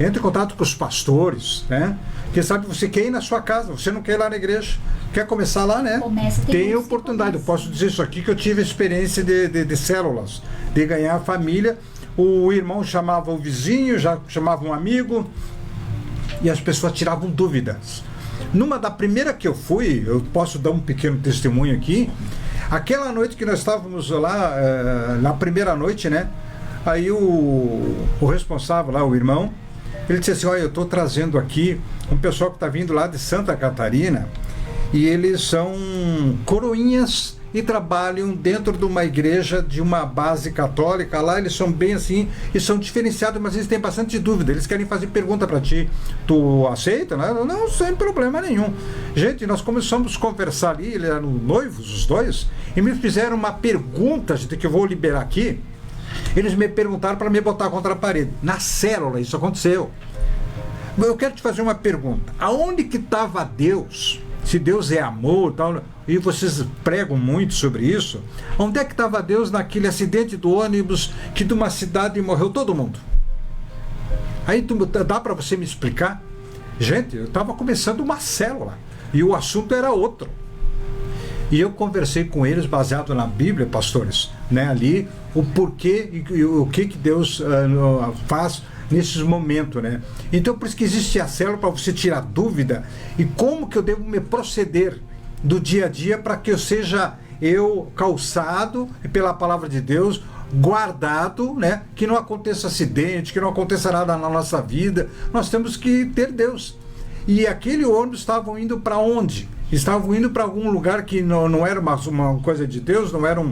Entre em contato com os pastores, né? Quem sabe você quer ir na sua casa, você não quer ir lá na igreja. Quer começar lá, né? Tem oportunidade. Eu posso dizer isso aqui, que eu tive experiência de células. De ganhar a família. O irmão chamava o vizinho, já chamava um amigo. E as pessoas tiravam dúvidas. Numa da primeira que eu fui, eu posso dar um pequeno testemunho aqui. Aquela noite que nós estávamos lá, na primeira noite, né? Aí o responsável lá, o irmão, ele disse assim, olha, eu estou trazendo aqui um pessoal que está vindo lá de Santa Catarina e eles são coroinhas e trabalham dentro de uma igreja de uma base católica. Lá eles são bem assim e são diferenciados, mas eles têm bastante dúvida. Eles querem fazer pergunta para ti. Tu aceita? Né? Não, sem problema nenhum. Gente, nós começamos a conversar ali, eles eram noivos, os dois, e me fizeram uma pergunta, gente, que eu vou liberar aqui. Eles me perguntaram para me botar contra a parede. Na célula isso aconteceu. Eu quero te fazer uma pergunta. Aonde que estava Deus? Se Deus é amor e tal, e vocês pregam muito sobre isso, onde é que estava Deus naquele acidente do ônibus que de uma cidade morreu todo mundo? Aí dá para você me explicar? Gente, eu estava começando uma célula e o assunto era outro. E eu conversei com eles baseado na Bíblia, pastores, né, ali, o porquê e o que Deus faz nesses momentos, né? Então, por isso que existe a célula, para você tirar dúvida e como que eu devo me proceder do dia a dia para que eu seja calçado pela palavra de Deus, guardado, né? Que não aconteça acidente, que não aconteça nada na nossa vida. Nós temos que ter Deus. E aquele ônibus estavam indo para onde? Estavam indo para algum lugar que não era uma coisa de Deus, não era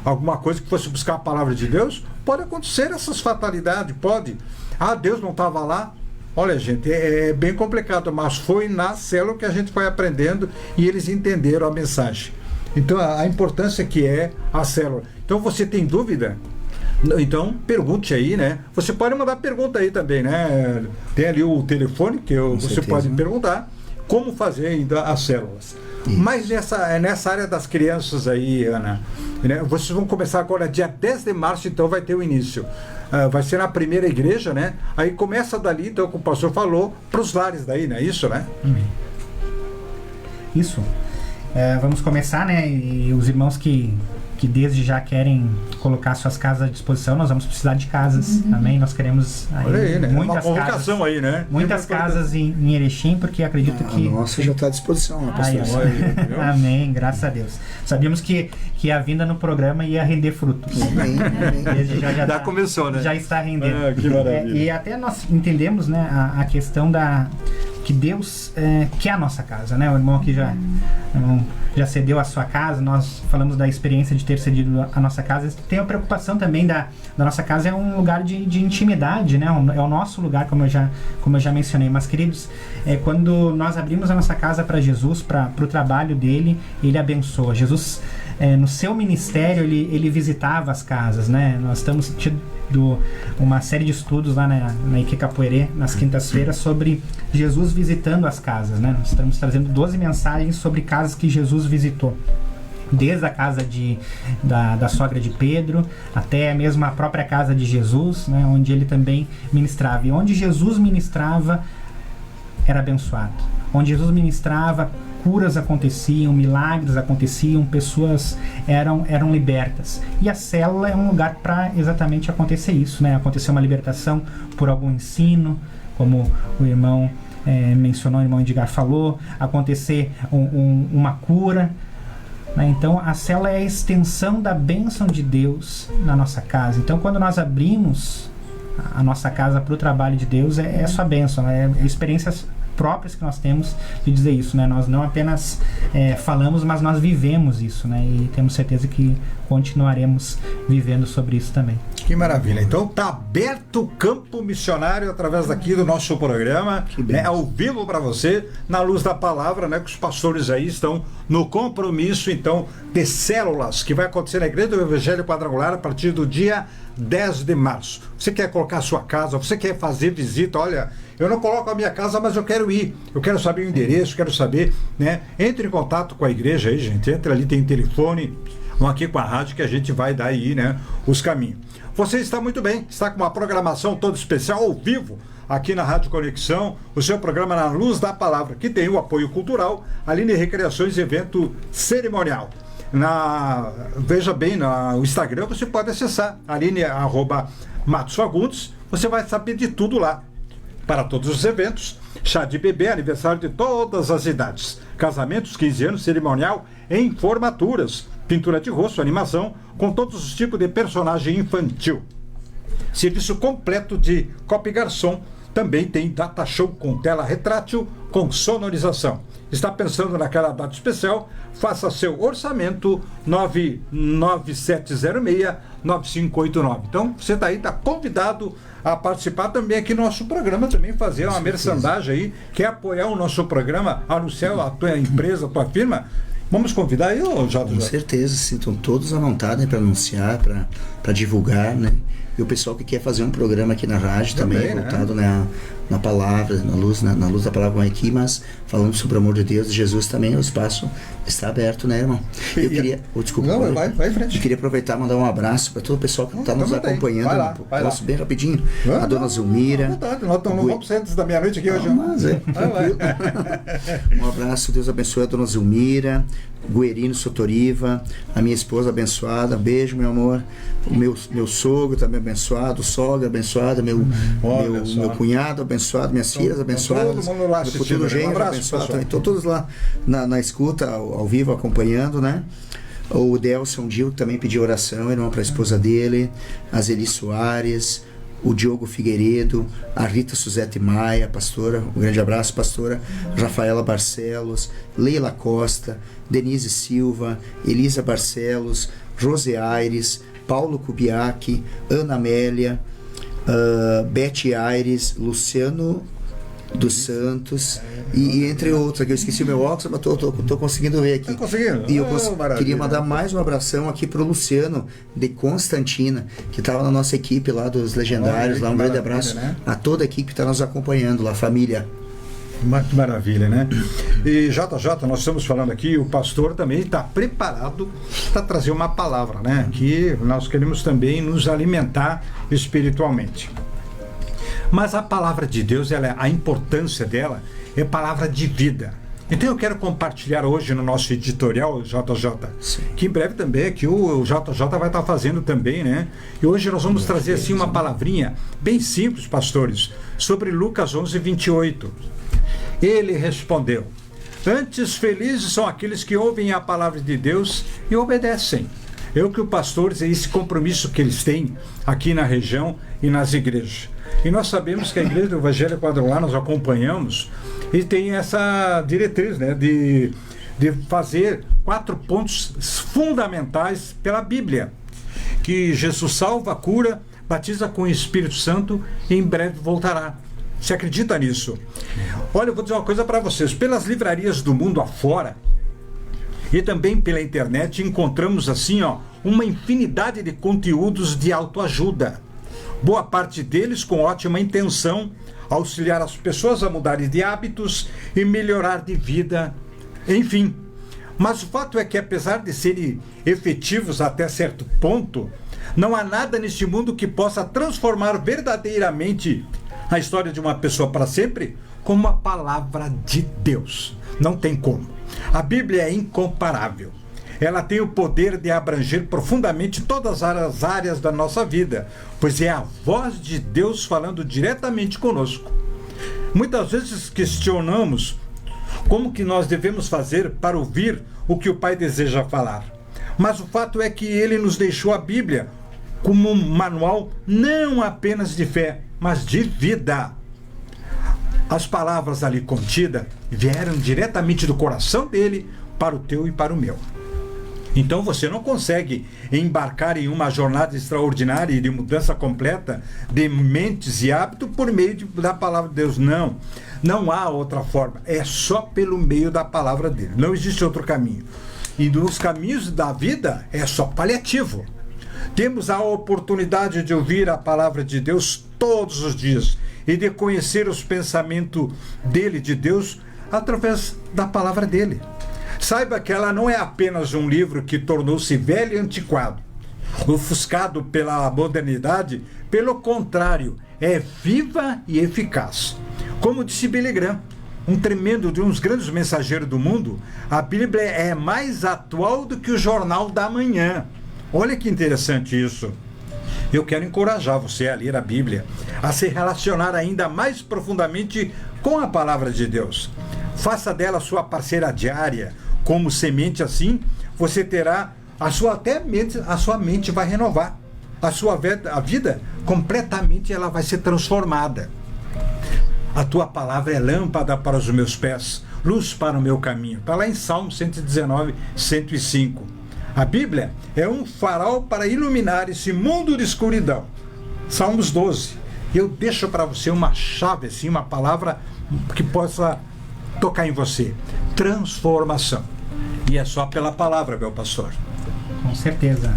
alguma coisa que fosse buscar a palavra de Deus. Pode acontecer essas fatalidades, pode. Ah, Deus não estava lá? Olha, gente, é bem complicado, mas foi na célula que a gente foi aprendendo e eles entenderam a mensagem. Então, a importância que é a célula. Então, você tem dúvida? Então, pergunte aí, né? Você pode mandar pergunta aí também, né? Tem ali o telefone que você pode perguntar como fazer ainda as células. Isso. Mas nessa área das crianças aí, Ana, né? Vocês vão começar agora dia 10 de março, então vai ter o início. Vai ser na primeira igreja, né? Aí começa dali, então, como o pastor falou, para os lares daí, né? Isso, né? Isso. Vamos começar, né? E os irmãos que desde já querem colocar suas casas à disposição, nós vamos precisar de casas, amém? Nós queremos aí, né? Muitas uma convocação casas, aí, né? Muitas casas em Erechim, porque acredito que... A nossa já está à disposição, né, pastor? Amém, graças a Deus. Sabíamos que a vinda no programa ia render frutos. Amém. Desde já começou, né? Já está rendendo. Que maravilha. E até nós entendemos, né, a questão que Deus quer a nossa casa, né? O irmão aqui já cedeu a sua casa, nós falamos da experiência de ter cedido a nossa casa. Tem a preocupação também da nossa casa, é um lugar de intimidade, né? É o nosso lugar, como eu já mencionei. Mas, queridos, quando nós abrimos a nossa casa para Jesus, para o trabalho dele, ele abençoa. Jesus, no seu ministério, ele visitava as casas, né? Nós estamos tido uma série de estudos lá na Ike Capoeirê, nas quintas-feiras, sobre Jesus visitando as casas, né? Nós estamos trazendo 12 mensagens sobre casas que Jesus visitou, desde a casa da sogra de Pedro até mesmo a própria casa de Jesus, né? Onde ele também ministrava. E onde Jesus ministrava, era abençoado. Onde Jesus ministrava, curas aconteciam, milagres aconteciam, pessoas eram libertas. E a célula é um lugar para exatamente acontecer isso, né? Acontecer uma libertação por algum ensino, como o irmão mencionou, o irmão Edgar falou, acontecer uma cura. Então a célula é a extensão da bênção de Deus na nossa casa. Então quando nós abrimos a nossa casa para o trabalho de Deus, é sua bênção, é experiências próprias que nós temos de dizer isso, né? Nós não apenas falamos, mas nós vivemos isso, né? E temos certeza que continuaremos vivendo sobre isso também. Que maravilha. Então tá aberto o campo missionário através daqui do nosso programa, né, ao vivo para você, na luz da palavra, né, que os pastores aí estão no compromisso, então, de células, que vai acontecer na Igreja do Evangelho Quadrangular a partir do dia 10 de março. Você quer colocar a sua casa, você quer fazer visita, olha, eu não coloco a minha casa, mas eu quero ir, eu quero saber o endereço, quero saber, né, entre em contato com a igreja aí, gente, entra ali, tem telefone, vão aqui com a rádio que a gente vai dar aí, né, os caminhos. Você está muito bem, está com uma programação toda especial ao vivo aqui na Rádio Conexão, o seu programa Na Luz da Palavra, que tem o apoio cultural, Aline Recreações e Evento Cerimonial. Veja bem, no Instagram você pode acessar Aline @MatosFagundes, você vai saber de tudo lá, para todos os eventos, chá de bebê, aniversário de todas as idades, casamentos, 15 anos, cerimonial, em formaturas, pintura de rosto, animação, com todos os tipos de personagem infantil. Serviço completo de copa e garçom. Também tem data show com tela retrátil, com sonorização. Está pensando naquela data especial? Faça seu orçamento 99706-9589. Então, você está aí, está convidado a participar também aqui no nosso programa, também fazer uma merchandising aí, quer apoiar o nosso programa, anunciar a tua empresa, a tua firma. Vamos convidar aí, Jota? Com certeza, sintam todos à vontade, né, para anunciar, para divulgar, né? E o pessoal que quer fazer um programa aqui na rádio também voltado, né, na palavra, na luz da palavra aqui, mas falando sobre o amor de Deus e Jesus também, o espaço está aberto, né, irmão? Eu queria... desculpa. Não, vai em frente. Eu queria aproveitar e mandar um abraço para todo o pessoal que está nos acompanhando. Vai lá. Bem rapidinho. A dona Zulmira. Nós não vamos antes da meia-noite aqui hoje. Mas um abraço, Deus abençoe a dona Zulmira, Guerino Sotoriva, a minha esposa abençoada, beijo, meu amor. O meu sogro também abençoado, sogra abençoada, meu cunhado abençoado, minhas filhas abençoadas, todo mundo lá assistindo, genro abençoado, estão todos lá na escuta, ao vivo, acompanhando, né? O Delson Dil também pediu oração, irmão, para a esposa dele, a Zeli Soares, o Diogo Figueiredo, a Rita Suzete Maia, pastora, um grande abraço, pastora, Rafaela Barcelos, Leila Costa, Denise Silva, Elisa Barcelos, Rose Aires, Paulo Kubiak, Ana Amélia, Beth Aires, Luciano dos Santos e entre outros, aqui eu esqueci o meu óculos, mas tô conseguindo ver aqui. Tá conseguindo? E eu queria mandar mais um abração aqui pro Luciano de Constantina, que estava na nossa equipe lá dos Legendários, lá um grande abraço, né, a toda a equipe que está nos acompanhando lá, família. Que maravilha, né? E JJ, nós estamos falando aqui, o pastor também está preparado para trazer uma palavra, né? Que nós queremos também nos alimentar espiritualmente. Mas a palavra de Deus, a importância dela é palavra de vida. Então eu quero compartilhar hoje no nosso editorial, JJ, que em breve também aqui o JJ vai estar fazendo também, né? E hoje nós vamos trazer assim uma palavrinha bem simples, pastores, sobre Lucas 11:28. Ele respondeu: antes felizes são aqueles que ouvem a palavra de Deus e obedecem. Eu que o pastores, é esse compromisso que eles têm aqui na região e nas igrejas. E nós sabemos que a Igreja do Evangelho Quadrangular, nós acompanhamos, e tem essa diretriz, né, de fazer 4 pontos fundamentais pela Bíblia. Que Jesus salva, cura, batiza com o Espírito Santo e em breve voltará. Você acredita nisso? Olha, eu vou dizer uma coisa para vocês. Pelas livrarias do mundo afora e também pela internet, encontramos assim, uma infinidade de conteúdos de autoajuda. Boa parte deles com ótima intenção, auxiliar as pessoas a mudarem de hábitos e melhorar de vida, enfim. Mas o fato é que, apesar de serem efetivos até certo ponto, não há nada neste mundo que possa transformar verdadeiramente a história de uma pessoa para sempre, como a palavra de Deus. Não tem como. A Bíblia é incomparável. Ela tem o poder de abranger profundamente todas as áreas da nossa vida, pois é a voz de Deus falando diretamente conosco. Muitas vezes questionamos como que nós devemos fazer para ouvir o que o Pai deseja falar. Mas o fato é que Ele nos deixou a Bíblia como um manual não apenas de fé, mas de vida. As palavras ali contidas vieram diretamente do coração dele para o teu e para o meu. Então você não consegue embarcar em uma jornada extraordinária e de mudança completa de mentes e hábitos por meio da palavra de Deus. Não, não há outra forma. É só pelo meio da palavra dele. Não existe outro caminho. E nos caminhos da vida é só paliativo. Temos a oportunidade de ouvir a palavra de Deus todos os dias e de conhecer os pensamentos dele, de Deus, através da palavra dele. Saiba que ela não é apenas um livro que tornou-se velho e antiquado, ofuscado pela modernidade. Pelo contrário, é viva e eficaz. Como disse Billy Graham, um tremendo de uns grandes mensageiros do mundo, a Bíblia é mais atual do que o Jornal da Manhã. Olha que interessante isso. Eu quero encorajar você a ler a Bíblia, a se relacionar ainda mais profundamente com a palavra de Deus. Faça dela sua parceira diária, como semente. Assim você terá a sua mente vai renovar. A vida completamente ela vai ser transformada. A tua palavra é lâmpada para os meus pés, luz para o meu caminho. Está lá em Salmo 119, 105. A Bíblia é um farol para iluminar esse mundo de escuridão. Salmos 12. Eu deixo para você uma chave, assim, uma palavra que possa tocar em você. Transformação. E é só pela palavra, meu pastor. Com certeza.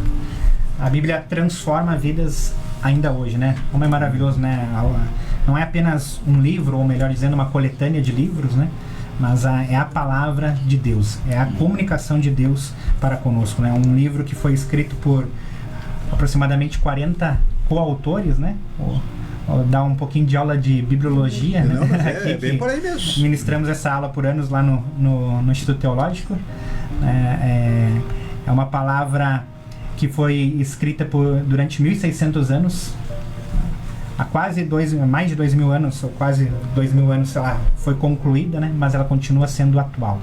A Bíblia transforma vidas ainda hoje, né? Como é maravilhoso, né? Não é apenas um livro, ou melhor dizendo, uma coletânea de livros, né? Mas é a palavra de Deus, é a comunicação de Deus para conosco, né? Um livro que foi escrito por aproximadamente 40 coautores, né? Vou dar um pouquinmo de aula de bibliologia, né? Não, é bem por aí mesmo. Ministramos essa aula por anos lá no Instituto Teológico. É uma palavra que foi escrita durante 1.600 anos, há mais de 2.000 anos, ou quase 2.000 anos, sei lá, foi concluída, né? Mas ela continua sendo atual.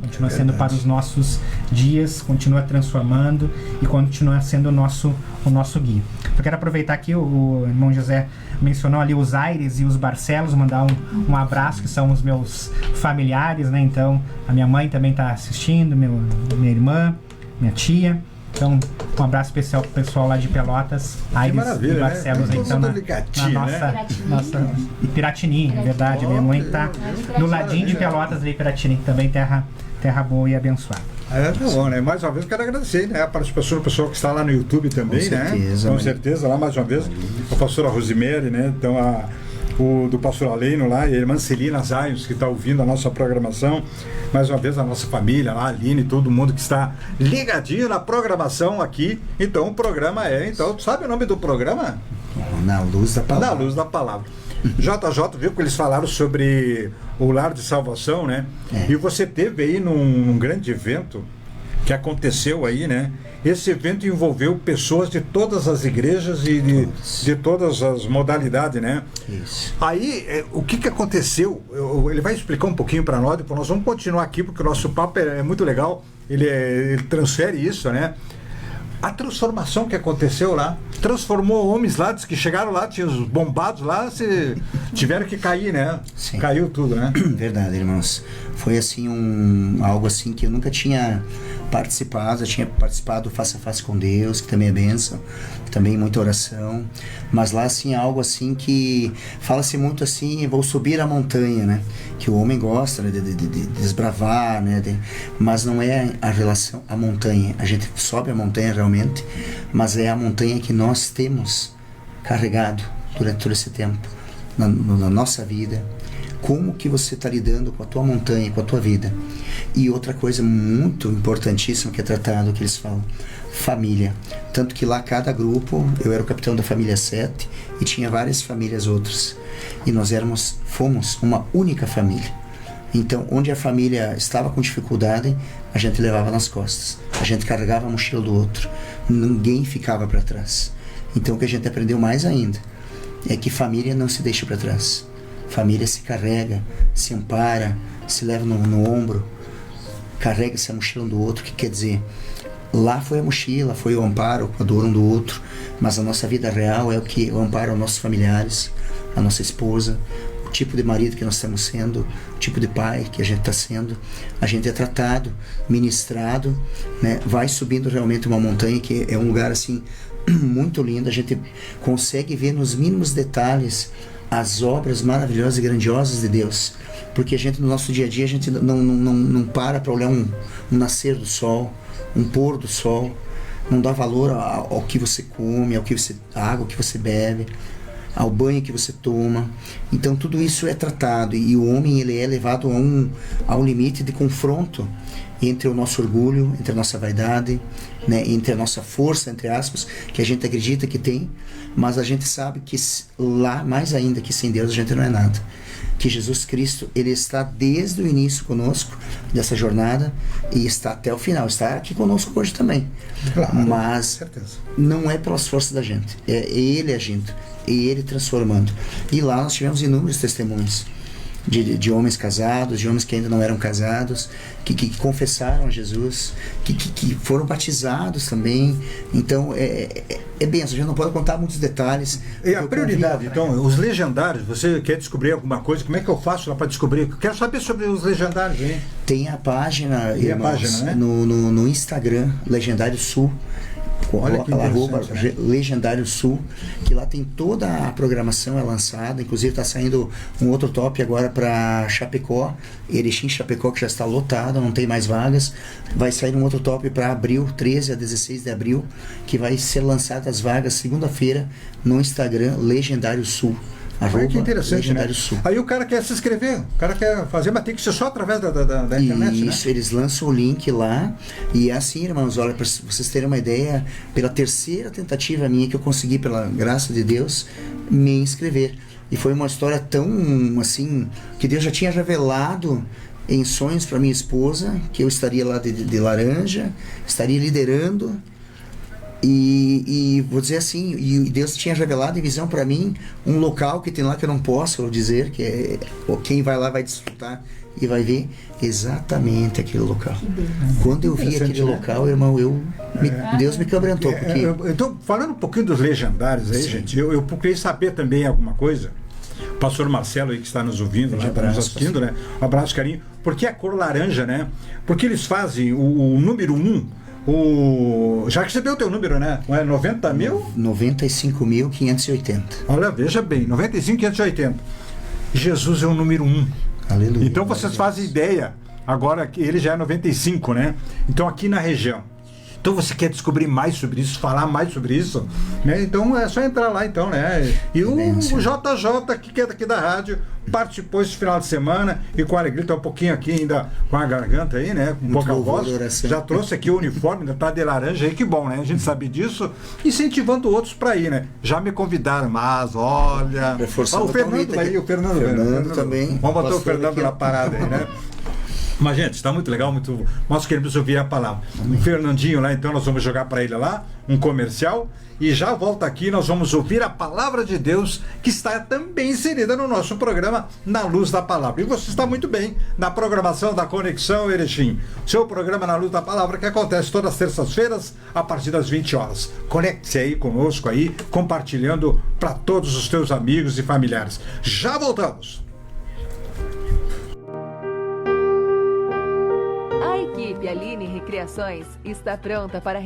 Continua sendo para os nossos dias, continua transformando e continua sendo o nosso guia. Eu quero aproveitar aqui, o irmão José mencionou ali os Aires e os Barcelos, mandar um abraço, que são os meus familiares, né? Então, a minha mãe também está assistindo, minha irmã, minha tia. Então, um abraço especial pro pessoal lá de Pelotas, Aires e Barcelos, né? Então, na nossa Piratini, é verdade. Minha mãe tá no ladinho de Pelotas ali, Piratini, também terra boa e abençoada. Tá bom, né? Mais uma vez quero agradecer, né? Para o pessoal que está lá no YouTube também, Com certeza, lá mais uma vez, a pastora Rosemary, né? Então, do pastor Aleino lá, e a irmã Celina Zayos, que está ouvindo a nossa programação, mais uma vez a nossa família lá, a Aline, todo mundo que está ligadinho na programação aqui. Então o programa sabe o nome do programa? Na Luz da Palavra. Na Luz da Palavra. JJ, viu que eles falaram sobre o Lar de Salvação, né? E você teve aí num grande evento que aconteceu aí, né? Esse evento envolveu pessoas de todas as igrejas e de todas as modalidades, né? Isso. Aí, o que aconteceu? Ele vai explicar um pouquinho para nós, depois nós vamos continuar aqui, porque o nosso papo é muito legal, ele transfere isso, né? A transformação que aconteceu lá, transformou homens lá, que chegaram lá, tinha os bombados lá, tiveram que cair, né? Sim. Caiu tudo, né? Verdade, irmãos. Foi assim, algo assim que eu nunca tinha participado. Eu tinha participado face a face com Deus, que também é bênção, também muita oração. Mas lá, assim, algo assim que fala-se muito assim, vou subir a montanha, né? Que o homem gosta, né, de desbravar, né? Mas não é a relação, a montanha. A gente sobe a montanha realmente, mas é a montanha que nós temos carregado durante todo esse tempo, na nossa vida. Como que você está lidando com a tua montanha, com a tua vida. E outra coisa muito importantíssima que é tratado, que eles falam, família. Tanto que lá cada grupo, eu era o capitão da família 7 e tinha várias famílias outras. E nós fomos uma única família. Então, onde a família estava com dificuldade, a gente levava nas costas. A gente carregava a mochila do outro. Ninguém ficava para trás. Então, o que a gente aprendeu mais ainda é que família não se deixa para trás. Família se carrega, se ampara, se leva no ombro, carrega-se a mochila um do outro, que quer dizer, lá foi a mochila, foi o amparo, a dor um do outro, mas a nossa vida real é o que ampara os nossos familiares, a nossa esposa, o tipo de marido que nós estamos sendo, o tipo de pai que a gente está sendo. A gente é tratado, ministrado, né? Vai subindo realmente uma montanha que é um lugar assim muito lindo. A gente consegue ver nos mínimos detalhes as obras maravilhosas e grandiosas de Deus, porque a gente no nosso dia a dia a gente não para olhar um nascer do sol, um pôr do sol, não dá valor ao que você come, à água que você bebe, ao banho que você toma. Então tudo isso é tratado, e o homem ele é levado a um limite de confronto entre o nosso orgulho, entre a nossa vaidade, né, entre a nossa força, entre aspas, que a gente acredita que tem, mas a gente sabe que lá, mais ainda, que sem Deus a gente não é nada. Que Jesus Cristo, ele está desde o início conosco dessa jornada e está até o final, está aqui conosco hoje também. Claro, mas não é pelas forças da gente, é ele agindo, é ele transformando. E lá nós tivemos inúmeros testemunhos de homens casados, de homens que ainda não eram casados, que confessaram a Jesus, que foram batizados também. Então é benção, a gente não pode contar muitos detalhes. E a prioridade, então, os legendários, você quer descobrir alguma coisa, como é que eu faço lá para descobrir? Eu quero saber sobre os legendários, hein? Tem a página, irmãos, a página, né? no Instagram, Legendário Sul. Olha que @ né? Legendário Sul, que lá tem toda a programação é lançada, inclusive está saindo um outro top agora para Chapecó, Erechim Chapecó, que já está lotado, não tem mais vagas. Vai sair um outro top para abril, 13 a 16 de abril, que vai ser lançada as vagas segunda-feira no Instagram Legendário Sul. Olha que interessante, né? Sul. Aí o cara quer se inscrever, o cara quer fazer, mas tem que ser só através da internet, isso, né? Eles lançam o link lá, e é assim, irmãos, olha, para vocês terem uma ideia, pela terceira tentativa minha que eu consegui, pela graça de Deus, me inscrever. E foi uma história tão, assim, que Deus já tinha revelado em sonhos para minha esposa, que eu estaria lá de laranja, estaria liderando. E vou dizer assim, e Deus tinha revelado em visão para mim um local que tem lá que eu não posso dizer, que é quem vai lá vai desfrutar e vai ver exatamente aquele local. Quando eu vi aquele local, irmão, Deus me quebrantou. Porque... Então, falando um pouquinho dos legendários aí, gente, eu procurei saber também alguma coisa. O pastor Marcelo aí que está nos ouvindo, lá, está nos assistindo, né? Um abraço, carinho. Por que a cor laranja, né? Porque eles fazem o número 1. Já recebeu o teu número, né? É 90 mil? 95.580. Olha, veja bem, 95.580. Jesus é o número 1. Aleluia. Então vocês fazem ideia, agora que ele já é 95, né? Então aqui na região. Então você quer descobrir mais sobre isso, falar mais sobre isso, né? Então é só entrar lá, então, né? E o JJ, que é daqui da rádio, participou esse final de semana e com alegria, tá um pouquinho aqui ainda com a garganta aí, né? Com pouca voz. Já trouxe aqui o uniforme, ainda tá de laranja aí, que bom, né? A gente sabe disso, incentivando outros para ir, né? Já me convidaram, mas olha... Reforçando o Fernando daí, o Fernando também. Vamos botar o Fernando na parada aí, né? Mas, gente, está muito legal, muito. Nós queremos ouvir a palavra. O Fernandinho lá, então, nós vamos jogar para ele lá um comercial e já volta aqui. Nós vamos ouvir a palavra de Deus que está também inserida no nosso programa Na Luz da Palavra. E você está muito bem na programação da Conexão Erechim, seu programa Na Luz da Palavra, que acontece todas as terças-feiras a partir das 20 horas. Conecte-se aí conosco aí, compartilhando para todos os teus amigos e familiares. Já voltamos. A equipe Aline Recreações está pronta para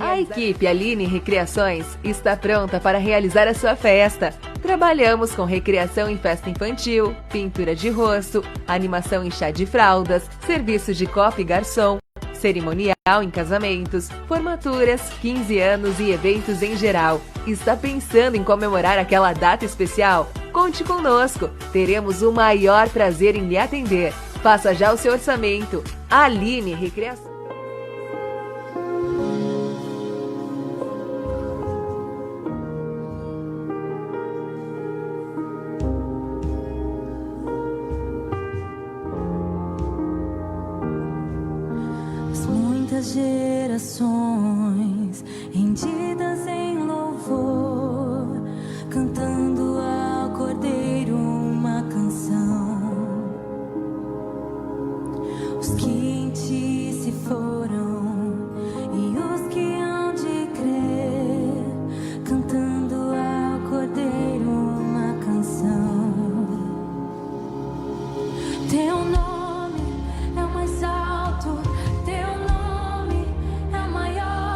realizar a sua festa. Trabalhamos com recreação em festa infantil, pintura de rosto, animação em chá de fraldas, serviço de copa e garçom, cerimonial em casamentos, formaturas, 15 anos e eventos em geral. Está pensando em comemorar aquela data especial? Conte conosco, teremos o maior prazer em lhe atender. Faça já o seu orçamento. Aline Recreação. gerações, rendidas em louvor, cantando ao Cordeiro uma canção. Os que em ti se foram e os que hão de crer, cantando ao Cordeiro uma canção. Teu nome é o mais alto, teu nome é o maior.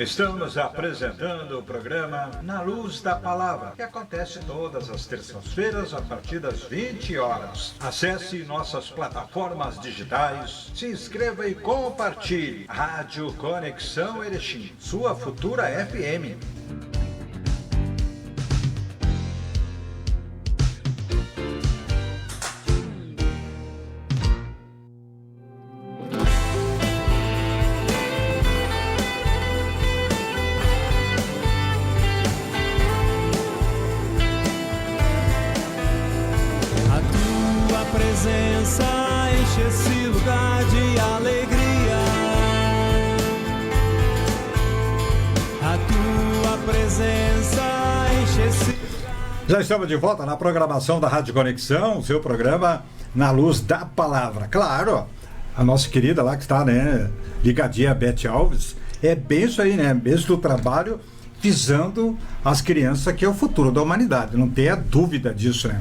Estamos apresentando o programa Na Luz da Palavra, que acontece todas as terças-feiras a partir das 20 horas. Acesse nossas plataformas digitais, se inscreva e compartilhe. Rádio Conexão Erechim, sua futura FM. Enche esse lugar de alegria. A tua presença enche esse lugar. Já estamos de volta na programação da Rádio Conexão, seu programa Na Luz da Palavra. Claro, a nossa querida lá que está, né, ligadinha, a Beth Alves, é bem isso aí, né, mesmo do trabalho visando as crianças, que é o futuro da humanidade, não tenha dúvida disso, né.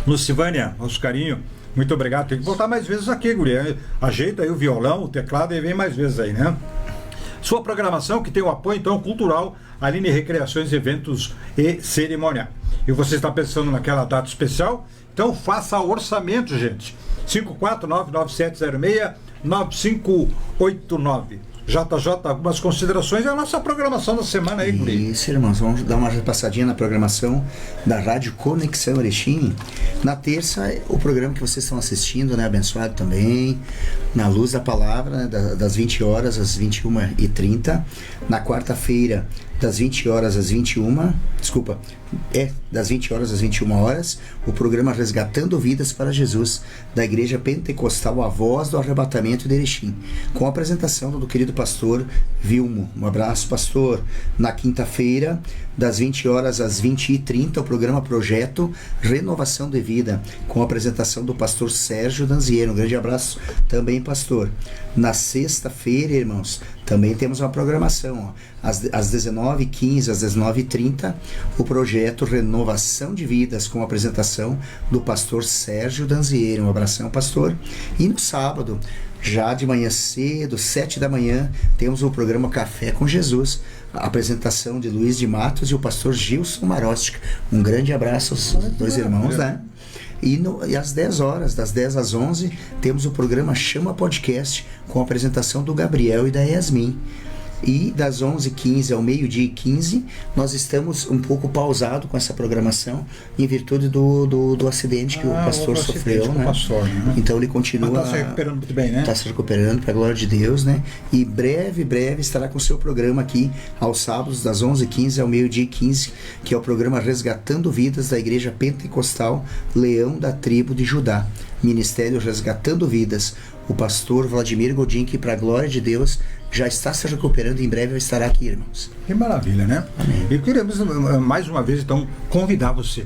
Lucivânia, nosso carinho, muito obrigado. Tem que voltar mais vezes aqui, guria. Ajeita aí o violão, o teclado e vem mais vezes aí, né? Sua programação que tem o apoio, então, cultural, Aline Recreações, Eventos e Cerimônia. E você está pensando naquela data especial? Então faça orçamento, gente. 549-9706-9589. JJ, algumas considerações, é a nossa programação da semana aí, Guri. Isso, irmãos, vamos dar uma repassadinha na programação da Rádio Conexão Erechim. Na terça, o programa que vocês estão assistindo, né, abençoado também, Na Luz da Palavra, né, das 20 horas às 21h30. Na quarta-feira, das 20 horas às 21, das 20 horas às 21 horas, o programa Resgatando Vidas para Jesus, da Igreja Pentecostal A Voz do Arrebatamento de Erechim, com a apresentação do querido pastor Vilmo. Um abraço, pastor. Na quinta-feira, das 20 horas às 20h30, o programa Projeto Renovação de Vida, com a apresentação do pastor Sérgio Danziero. Um grande abraço também, pastor. Na sexta-feira, irmãos, também temos uma programação, ó. Às 19h15, às 19h30, o projeto Renovação de Vidas, com a apresentação do pastor Sérgio Danziero. Um abração, pastor. E no sábado, já de manhã cedo, 7 da manhã, temos o programa Café com Jesus, a apresentação de Luiz de Matos e o pastor Gilson Marostica. Um grande abraço aos dois irmãos, né? E às 10 horas, das 10 às 11, temos o programa Chama Podcast, com a apresentação do Gabriel e da Yasmin. E das 11h15 ao meio-dia e 15, nós estamos um pouco pausado com essa programação, em virtude do acidente que o pastor sofreu, né? Pastor, né? Então ele continua... Mas está se recuperando muito bem, né? Está se recuperando, para a glória de Deus, né? E breve estará com o seu programa aqui, aos sábados, das 11h15 ao meio-dia e 15, que é o programa Resgatando Vidas, da Igreja Pentecostal Leão da Tribo de Judá. Ministério Resgatando Vidas. O pastor Vladimir Godin, que para a glória de Deus já está se recuperando, em breve estará aqui, irmãos. Que maravilha, né? Amém. E queremos mais uma vez, então, convidar você.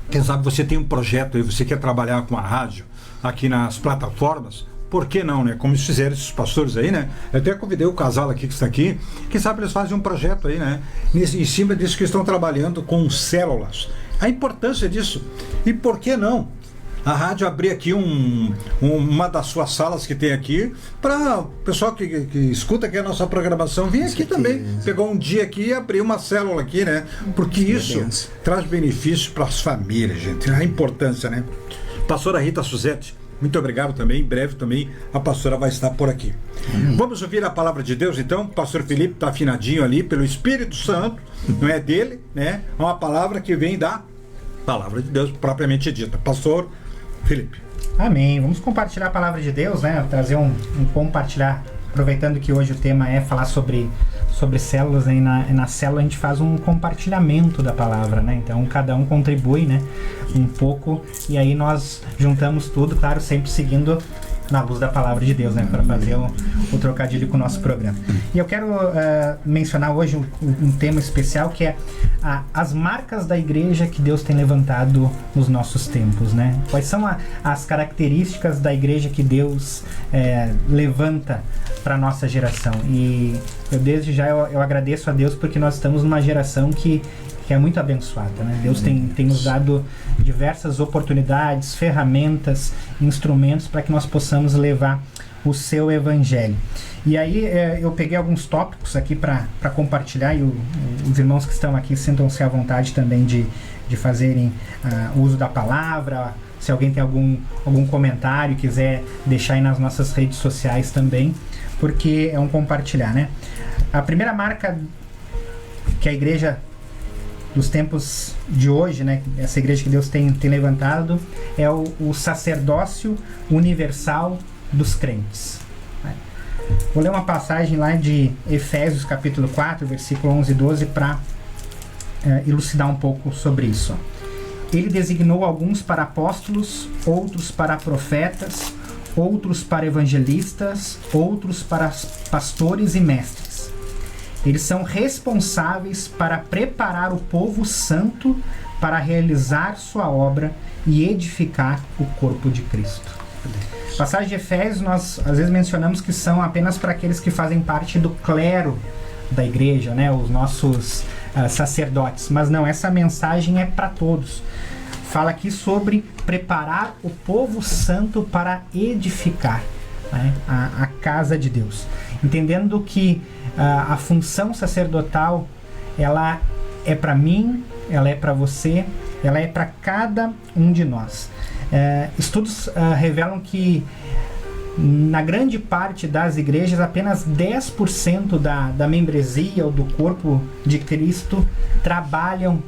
Quem sabe você tem um projeto aí, você quer trabalhar com a rádio aqui nas plataformas, por que não, né? Como fizeram esses pastores aí, né? Eu até convidei o casal aqui que está aqui, quem sabe eles fazem um projeto aí, né? Em cima disso, que estão trabalhando com células. A importância disso. E por que não a rádio abrir aqui uma das suas salas que tem aqui, para o pessoal que escuta aqui a nossa programação vir aqui também. Pegou um dia aqui e abrir uma célula aqui, né? Porque isso traz benefício para as famílias, gente. A importância, né? Pastora Rita Suzete, muito obrigado também. Em breve também a pastora vai estar por aqui. Vamos ouvir a palavra de Deus, então. O pastor Felipe está afinadinho ali pelo Espírito Santo, não é dele, né? É uma palavra que vem da palavra de Deus propriamente dita. Pastor Felipe. Amém. Vamos compartilhar a palavra de Deus, né? Trazer um compartilhar, aproveitando que hoje o tema é falar sobre células, né? E na célula a gente faz um compartilhamento da palavra, né? Então cada um contribui, né? Um pouco, e aí nós juntamos tudo, claro, sempre seguindo na luz da palavra de Deus, né? Para fazer o trocadilho com o nosso programa. E eu quero mencionar hoje um tema especial, que é as marcas da igreja que Deus tem levantado nos nossos tempos, né? Quais são as características da igreja que Deus levanta para a nossa geração? E eu desde já eu agradeço a Deus, porque nós estamos numa geração que que é muito abençoada, né? Deus tem nos dado diversas oportunidades, ferramentas, instrumentos para que nós possamos levar o seu evangelho. E aí eu peguei alguns tópicos aqui para compartilhar, e os irmãos que estão aqui sintam-se à vontade também de fazerem uso da palavra. Se alguém tem algum comentário, quiser deixar aí nas nossas redes sociais também, porque é um compartilhar, né? A primeira marca que a igreja dos tempos de hoje, né, essa igreja que Deus tem levantado, é o sacerdócio universal dos crentes. Vou ler uma passagem lá de Efésios capítulo 4, versículo 11 e 12, para elucidar um pouco sobre isso. Ele designou alguns para apóstolos, outros para profetas, outros para evangelistas, outros para pastores e mestres. Eles são responsáveis para preparar o povo santo para realizar sua obra e edificar o corpo de Cristo. A passagem de Efésios, nós às vezes mencionamos que são apenas para aqueles que fazem parte do clero da igreja, né? Os nossos sacerdotes. Mas não, essa mensagem é para todos. Fala aqui sobre preparar o povo santo para edificar, né, a casa de Deus. Entendendo que a função sacerdotal, ela é para mim, ela é para você, ela é para cada um de nós. Estudos revelam que na grande parte das igrejas, apenas 10% da membresia ou do corpo de Cristo trabalham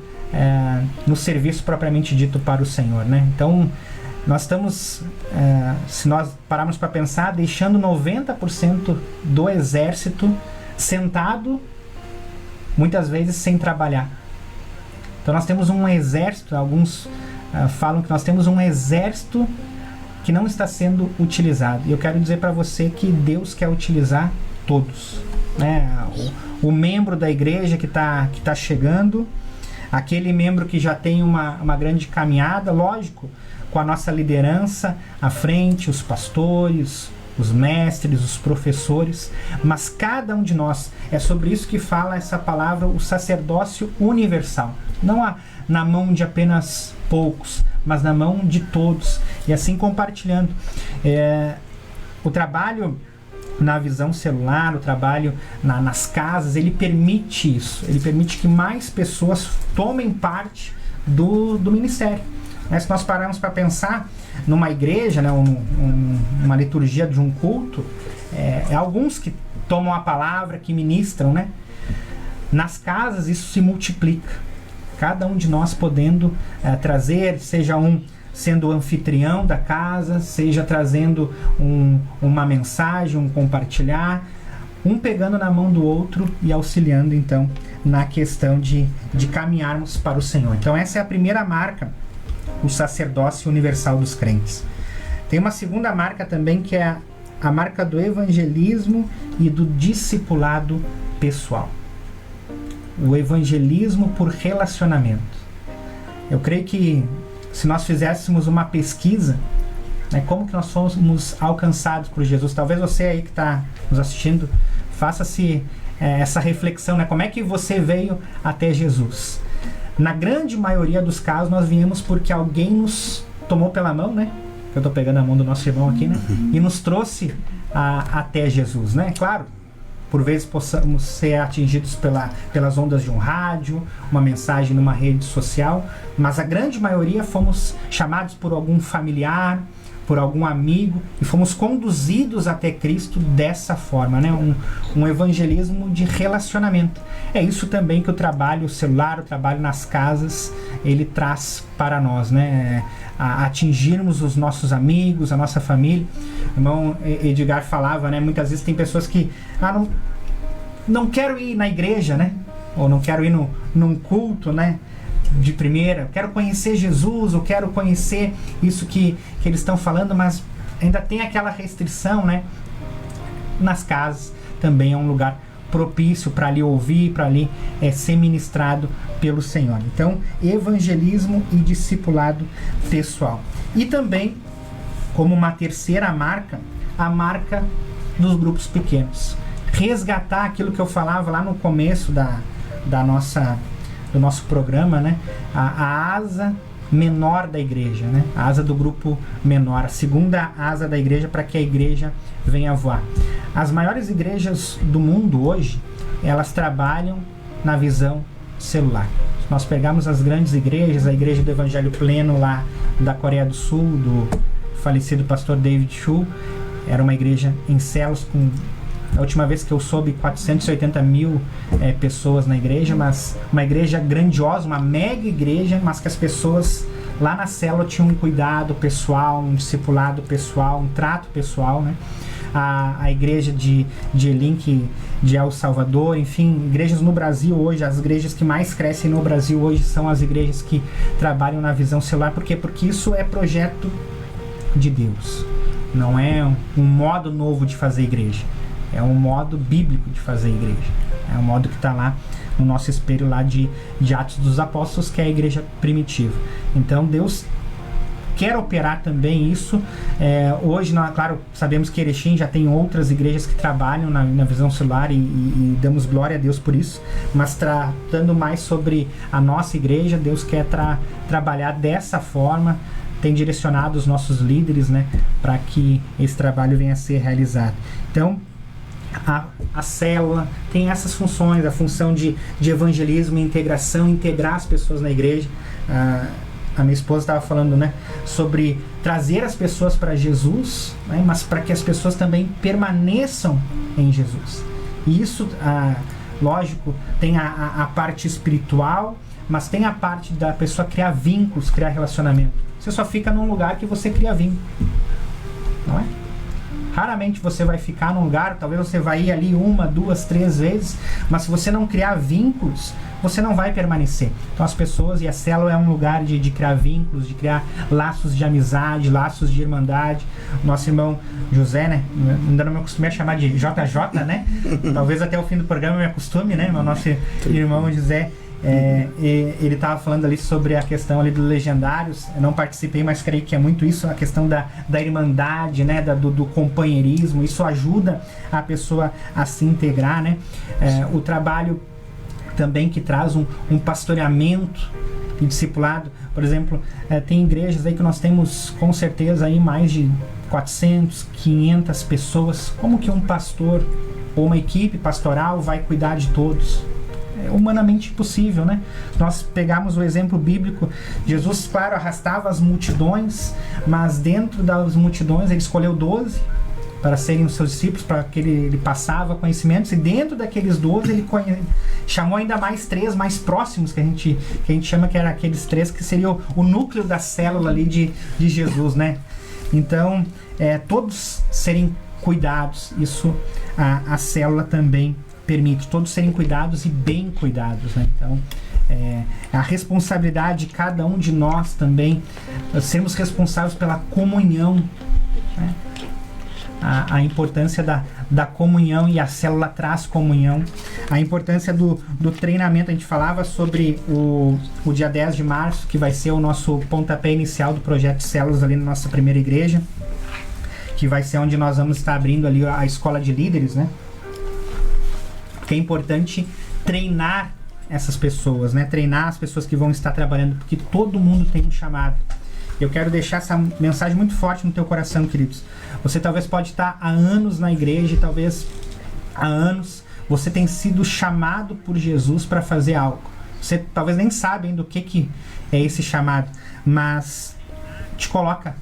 no serviço propriamente dito para o Senhor, né? Então, nós estamos, se nós pararmos para pensar, deixando 90% do exército sentado, muitas vezes sem trabalhar. Então nós temos um exército, alguns falam que nós temos um exército que não está sendo utilizado. E eu quero dizer para você que Deus quer utilizar todos, né? O membro da igreja que tá chegando, aquele membro que já tem uma grande caminhada, lógico, com a nossa liderança à frente, os pastores, os mestres, os professores, mas cada um de nós, é sobre isso que fala essa palavra, o sacerdócio universal. Não na mão de apenas poucos, mas na mão de todos. E assim compartilhando. O trabalho na visão celular, o trabalho nas casas, ele permite isso. Ele permite que mais pessoas tomem parte do ministério. Se nós pararmos para pensar numa igreja, né, uma liturgia de um culto, alguns que tomam a palavra, que ministram, né? Nas casas isso se multiplica. Cada um de nós podendo trazer, seja sendo o anfitrião da casa, seja trazendo uma mensagem, um compartilhar, um pegando na mão do outro e auxiliando então na questão de caminharmos para o Senhor. Então essa é a primeira marca, o sacerdócio universal dos crentes. Tem uma segunda marca também, que é a marca do evangelismo e do discipulado pessoal. O evangelismo por relacionamento. Eu creio que se nós fizéssemos uma pesquisa, né, como que nós fomos alcançados por Jesus, talvez você aí que está nos assistindo, faça-se essa reflexão, né? Como é que você veio até Jesus? Na grande maioria dos casos, nós viemos porque alguém nos tomou pela mão, né? Eu estou pegando a mão do nosso irmão aqui, né? E nos trouxe até Jesus, né? Claro, por vezes possamos ser atingidos pelas ondas de um rádio, uma mensagem numa rede social, mas a grande maioria fomos chamados por algum familiar, por algum amigo, e fomos conduzidos até Cristo dessa forma, né? Um evangelismo de relacionamento. É isso também que o trabalho celular, o trabalho nas casas, ele traz para nós, né? Atingirmos os nossos amigos, a nossa família. O irmão Edgar falava, né? Muitas vezes tem pessoas que não quero ir na igreja, né? Ou não quero ir num culto, né? De primeira, quero conhecer Jesus, eu quero conhecer isso que eles estão falando, mas ainda tem aquela restrição, né? Nas casas também é um lugar propício para ali ouvir, para ali ser ministrado pelo Senhor. Então, evangelismo e discipulado pessoal. E também, como uma terceira marca, a marca dos grupos pequenos. Resgatar aquilo que eu falava lá no começo do do nosso programa, né? A asa menor da igreja, né? A asa do grupo menor, a segunda asa da igreja para que a igreja venha voar. As maiores igrejas do mundo hoje, elas trabalham na visão celular. Se nós pegarmos as grandes igrejas, a Igreja do Evangelho Pleno lá da Coreia do Sul, do falecido pastor David Chu, era uma igreja em células com, a última vez que eu soube, 480 mil pessoas na igreja, mas uma igreja grandiosa, uma mega igreja, mas que as pessoas lá na célula tinham um cuidado pessoal, um discipulado pessoal, um trato pessoal, né? A igreja de Elink, de El Salvador, enfim, igrejas no Brasil hoje, as igrejas que mais crescem no Brasil hoje são as igrejas que trabalham na visão celular. Por quê? Porque isso é projeto de Deus. Não é um modo novo de fazer igreja. É um modo bíblico de fazer igreja. É um modo que está lá no nosso espelho lá de Atos dos Apóstolos, que é a igreja primitiva. Então Deus quer operar também isso. Hoje, claro, sabemos que Erechim já tem outras igrejas que trabalham na visão celular e damos glória a Deus por isso, mas tratando mais sobre a nossa igreja, Deus quer trabalhar dessa forma, tem direcionado os nossos líderes, né, para que esse trabalho venha a ser realizado. Então, a célula tem essas funções, a função de evangelismo e integração, integrar as pessoas na igreja. A minha esposa estava falando, né, sobre trazer as pessoas para Jesus, né, mas para que as pessoas também permaneçam em Jesus. E isso, lógico, tem a parte espiritual, mas tem a parte da pessoa criar vínculos, criar relacionamento. Você só fica num lugar que você cria vínculo, não é? Raramente você vai ficar num lugar, talvez você vai ir ali 1, 2, 3 vezes, mas se você não criar vínculos, você não vai permanecer. Então as pessoas, e a célula é um lugar de criar vínculos, de criar laços de amizade, laços de irmandade. Nosso irmão José, né, ainda não me acostumei a chamar de JJ, né, talvez até o fim do programa eu me acostume, né, o nosso irmão José. Ele estava falando ali sobre a questão ali dos legendários. Eu não participei, mas creio que é muito isso, a questão da irmandade, né, do companheirismo. Isso ajuda a pessoa a se integrar, né? O trabalho também que traz um pastoreamento e discipulado. Por exemplo, tem igrejas aí que nós temos com certeza aí mais de 400, 500 pessoas. Como que um pastor ou uma equipe pastoral vai cuidar de todos? É humanamente impossível, né? Nós pegamos o exemplo bíblico, Jesus, claro, arrastava as multidões, mas dentro das multidões ele escolheu 12 para serem os seus discípulos, para que ele passava conhecimentos, e dentro daqueles 12 ele chamou ainda mais 3 mais próximos, que a gente chama, que eram aqueles 3 que seriam o núcleo da célula ali de Jesus, né? Então, todos serem cuidados, isso a célula também permite, todos serem cuidados e bem cuidados, né? Então, a responsabilidade de cada um de nós também, sermos responsáveis pela comunhão, né? A importância da comunhão, e a célula traz comunhão. A importância do treinamento. A gente falava sobre o dia 10 de março, que vai ser o nosso pontapé inicial do projeto de células ali na nossa primeira igreja, que vai ser onde nós vamos estar abrindo ali a escola de líderes, né? Que é importante treinar essas pessoas, né? Treinar as pessoas que vão estar trabalhando, porque todo mundo tem um chamado. Eu quero deixar essa mensagem muito forte no teu coração, queridos. Você talvez pode estar há anos na igreja, e talvez há anos você tenha sido chamado por Jesus para fazer algo. Você talvez nem sabe ainda o que é esse chamado, mas te coloca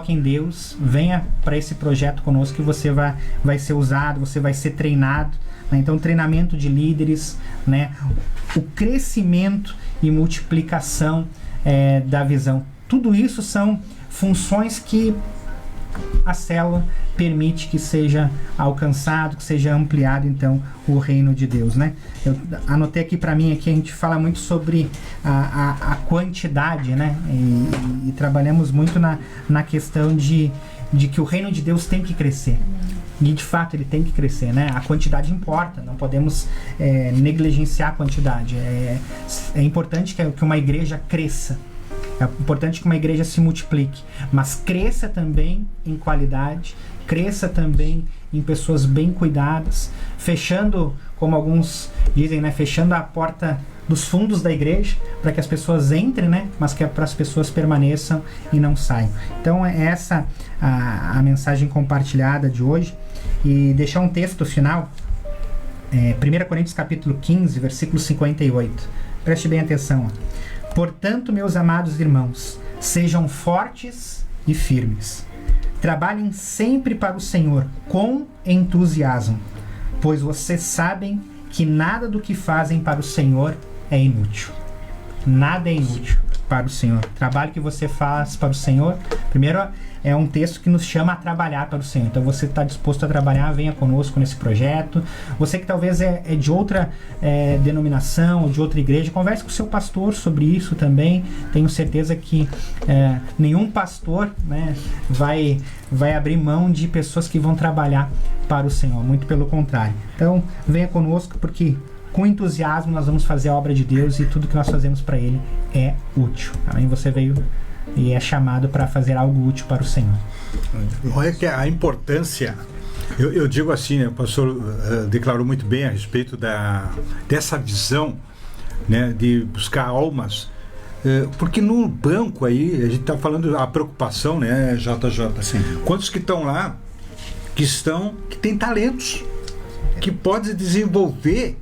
em Deus, venha para esse projeto conosco, que você vai ser usado, você vai ser treinado. Então, treinamento de líderes, né? O crescimento e multiplicação da visão. Tudo isso são funções que a célula permite que seja alcançado, que seja ampliado, então, o reino de Deus, né? Eu anotei aqui para mim, aqui a gente fala muito sobre a quantidade, né? E trabalhamos muito na questão de que o reino de Deus tem que crescer. E de fato ele tem que crescer, né? A quantidade importa, não podemos negligenciar a quantidade. É importante que uma igreja cresça, é importante que uma igreja se multiplique, mas cresça também em qualidade, cresça também em pessoas bem cuidadas, fechando, como alguns dizem, né? Fechando a porta dos fundos da igreja, para que as pessoas entrem, né? Mas que para as pessoas permaneçam e não saiam. Então é essa a mensagem compartilhada de hoje. E deixar um texto final, 1 Coríntios capítulo 15, versículo 58. Preste bem atenção. Portanto, meus amados irmãos, sejam fortes e firmes. Trabalhem sempre para o Senhor com entusiasmo, pois vocês sabem que nada do que fazem para o Senhor é inútil. Nada é inútil para o Senhor. O trabalho que você faz para o Senhor, primeiro, é um texto que nos chama a trabalhar para o Senhor. Então você está disposto a trabalhar, venha conosco nesse projeto. Você que talvez é de outra denominação ou de outra igreja, converse com o seu pastor sobre isso também. Tenho certeza que nenhum pastor, né, vai abrir mão de pessoas que vão trabalhar para o Senhor, muito pelo contrário. Então venha conosco, porque com entusiasmo nós vamos fazer a obra de Deus e tudo que nós fazemos para Ele é útil. Amém? Você veio e é chamado para fazer algo útil para o Senhor. Olha que a importância, eu digo assim, né, o pastor declarou muito bem a respeito dessa visão, né, de buscar almas, porque no banco aí, a gente está falando a preocupação, né, JJ? Sim. Quantos que estão lá, que têm talentos, que podem desenvolver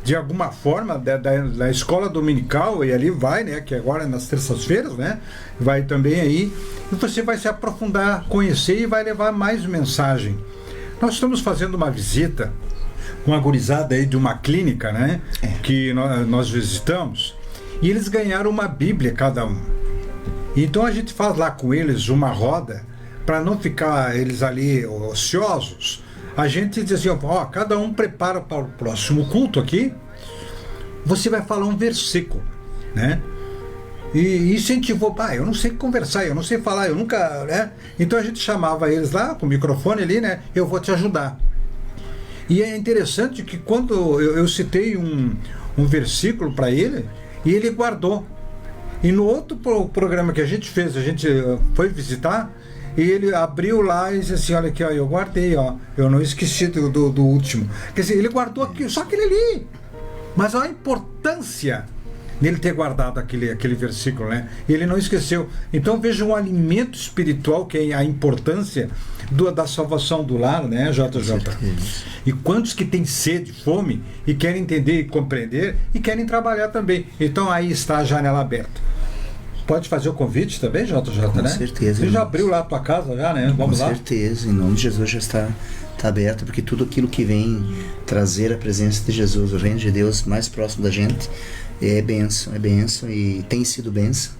de alguma forma da escola dominical, e ali vai, né, que agora é nas terças-feiras, né, vai também aí, e você vai se aprofundar, conhecer e vai levar mais mensagem. Nós estamos fazendo uma visita com uma gurizada aí de uma clínica, né, que nós visitamos, e eles ganharam uma Bíblia cada um. Então a gente faz lá com eles uma roda, para não ficar eles ali ociosos. A gente diz assim, ó, cada um prepara para o próximo culto aqui, você vai falar um versículo, né? E incentivou, eu não sei conversar, eu não sei falar, eu nunca, né? Então a gente chamava eles lá, com o microfone ali, né? Eu vou te ajudar. E é interessante que quando eu citei um versículo para ele, e ele guardou. E no outro programa que a gente fez, a gente foi visitar, e ele abriu lá e disse assim, olha aqui, ó, eu guardei, ó, eu não esqueci do último. Quer dizer, ele guardou aqui, só aquele ali. Mas olha a importância dele ter guardado aquele versículo, né? E ele não esqueceu. Então veja um alimento espiritual, que é a importância da salvação do lar, né, JJ? E quantos que têm sede, fome, e querem entender e compreender, e querem trabalhar também. Então aí está a janela aberta. Pode fazer o convite também, JJ, com né? certeza. Você já abriu lá a tua casa, já, né? Vamos lá? Com certeza, em nome de Jesus já está aberto, porque tudo aquilo que vem trazer a presença de Jesus, o reino de Deus mais próximo da gente, é bênção e tem sido bênção,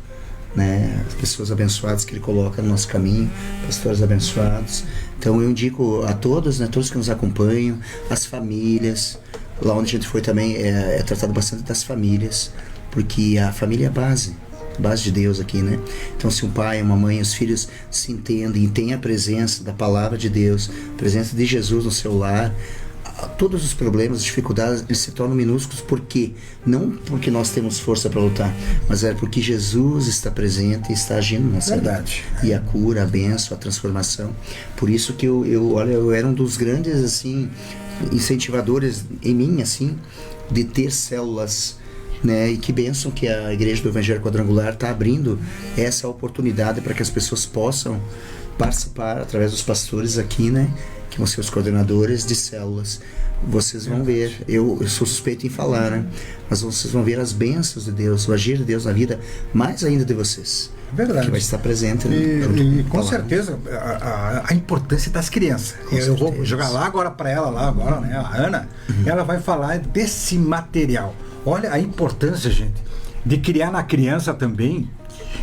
né? As pessoas abençoadas que Ele coloca no nosso caminho, pastores abençoados. Então eu indico a todos, né, todos que nos acompanham, as famílias, lá onde a gente foi também é tratado bastante das famílias, porque a família é a base de Deus aqui, né? Então se um pai, uma mãe, os filhos se entendem e têm a presença da palavra de Deus, a presença de Jesus no seu lar, todos os problemas, as dificuldades, eles se tornam minúsculos. Por quê? Não porque nós temos força para lutar, mas é porque Jesus está presente e está agindo na nossa vida. E a cura, a bênção, a transformação. Por isso que eu era um dos grandes, assim, incentivadores em mim, assim, de ter células, né? E que bênção que a Igreja do Evangelho Quadrangular está abrindo essa oportunidade para que as pessoas possam participar através dos pastores aqui, né, que vão ser os coordenadores de células. Vocês vão ver, eu sou suspeito em falar, né, mas vocês vão ver as bênçãos de Deus, o agir de Deus na vida, mais ainda de vocês. Verdade. Que vai estar presente. E com certeza a importância das crianças. Eu vou jogar lá agora para ela, né, a Ana, ela vai falar desse material. Olha a importância, gente, de criar na criança também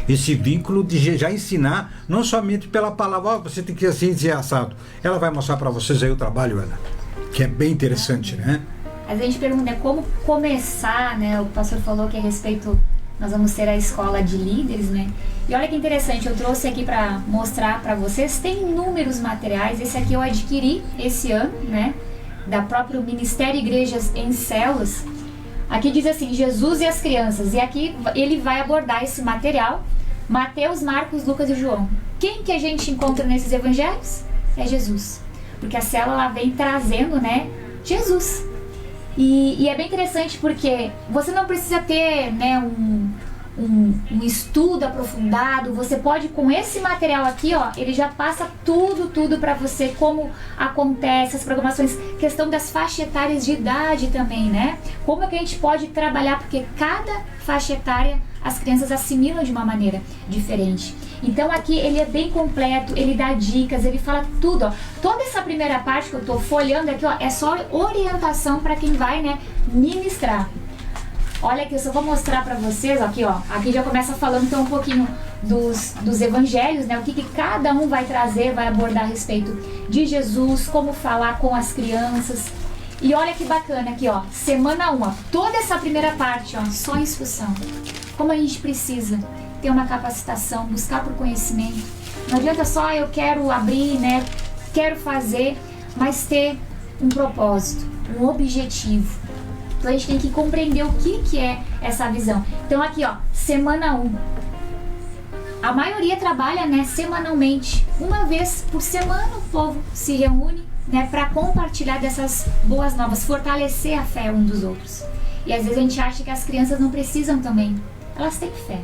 esse vínculo, de já ensinar, não somente pela palavra, você tem que ser assim, ser assado. Ela vai mostrar para vocês aí o trabalho, Ana, que é bem interessante, né? A gente pergunta, né, como começar, né? O pastor falou que a respeito, nós vamos ter a escola de líderes, né? E olha que interessante, eu trouxe aqui para mostrar para vocês, tem inúmeros materiais. Esse aqui eu adquiri esse ano, né? Da próprio Ministério Igrejas em Células. Aqui diz assim, Jesus e as crianças, e aqui ele vai abordar esse material, Mateus, Marcos, Lucas e João. Quem que a gente encontra nesses evangelhos? É Jesus, porque a célula vem trazendo, né, Jesus. E é bem interessante porque você não precisa ter, né, um estudo aprofundado. Você pode, com esse material aqui, ó, ele já passa tudo para você, como acontece as programações, questão das faixas etárias de idade também, né? Como é que a gente pode trabalhar, porque cada faixa etária as crianças assimilam de uma maneira diferente. Então aqui ele é bem completo, ele dá dicas, ele fala tudo, ó. Toda essa primeira parte que eu tô folheando aqui, ó, é só orientação para quem vai, né, ministrar. Olha aqui, eu só vou mostrar para vocês, aqui ó, aqui já começa falando então um pouquinho dos evangelhos, né, o que cada um vai trazer, vai abordar a respeito de Jesus, como falar com as crianças. E olha que bacana aqui, ó, semana 1, ó, toda essa primeira parte, ó, só instrução. Como a gente precisa ter uma capacitação, buscar por conhecimento. Não adianta só eu quero abrir, né, quero fazer, mas ter um propósito, um objetivo. Então a gente tem que compreender o que é essa visão. Então aqui, ó, semana 1. A maioria trabalha, né, semanalmente. Uma vez por semana o povo se reúne, né, para compartilhar dessas boas novas, fortalecer a fé um dos outros. E às vezes a gente acha que as crianças não precisam também. Elas têm fé.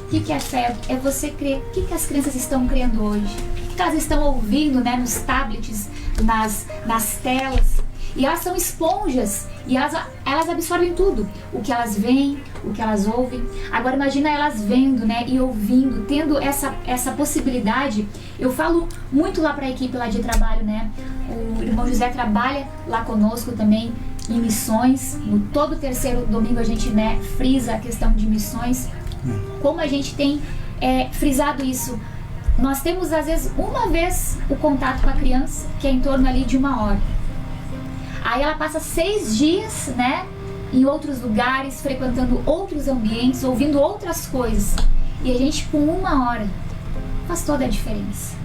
O que é fé? É você crer. O que as crianças estão crendo hoje? O que elas estão ouvindo, né, nos tablets, nas telas? E elas são esponjas e elas absorvem tudo. O que elas veem, o que elas ouvem. Agora imagina elas vendo, né, e ouvindo, tendo essa possibilidade. Eu falo muito lá para a equipe lá de trabalho, né? O irmão José trabalha lá conosco também em missões. No todo terceiro domingo a gente, né, frisa a questão de missões. Como a gente tem frisado isso? Nós temos às vezes uma vez o contato com a criança, que é em torno ali de 1 hora. Aí ela passa 6 dias, né, em outros lugares, frequentando outros ambientes, ouvindo outras coisas. E a gente, com 1 hora, faz toda a diferença.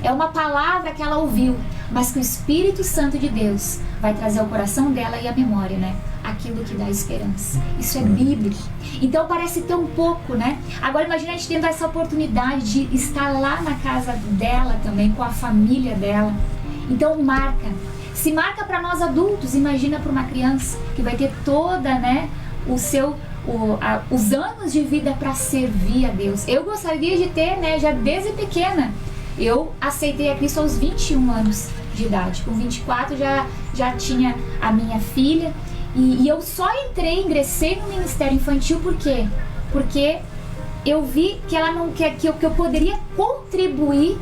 É uma palavra que ela ouviu, mas que o Espírito Santo de Deus vai trazer ao coração dela e à memória, né, aquilo que dá esperança. Isso é bíblico. Então parece tão pouco, né? Agora imagina a gente tendo essa oportunidade de estar lá na casa dela também, com a família dela. Então marca. Se marca para nós adultos, imagina para uma criança que vai ter toda, né, os anos de vida para servir a Deus. Eu gostaria de ter, né, já desde pequena. Eu aceitei a Cristo aos 21 anos de idade. Com 24 já tinha a minha filha. E eu só ingressei no Ministério Infantil por quê? Porque eu vi que ela não quer que eu poderia contribuir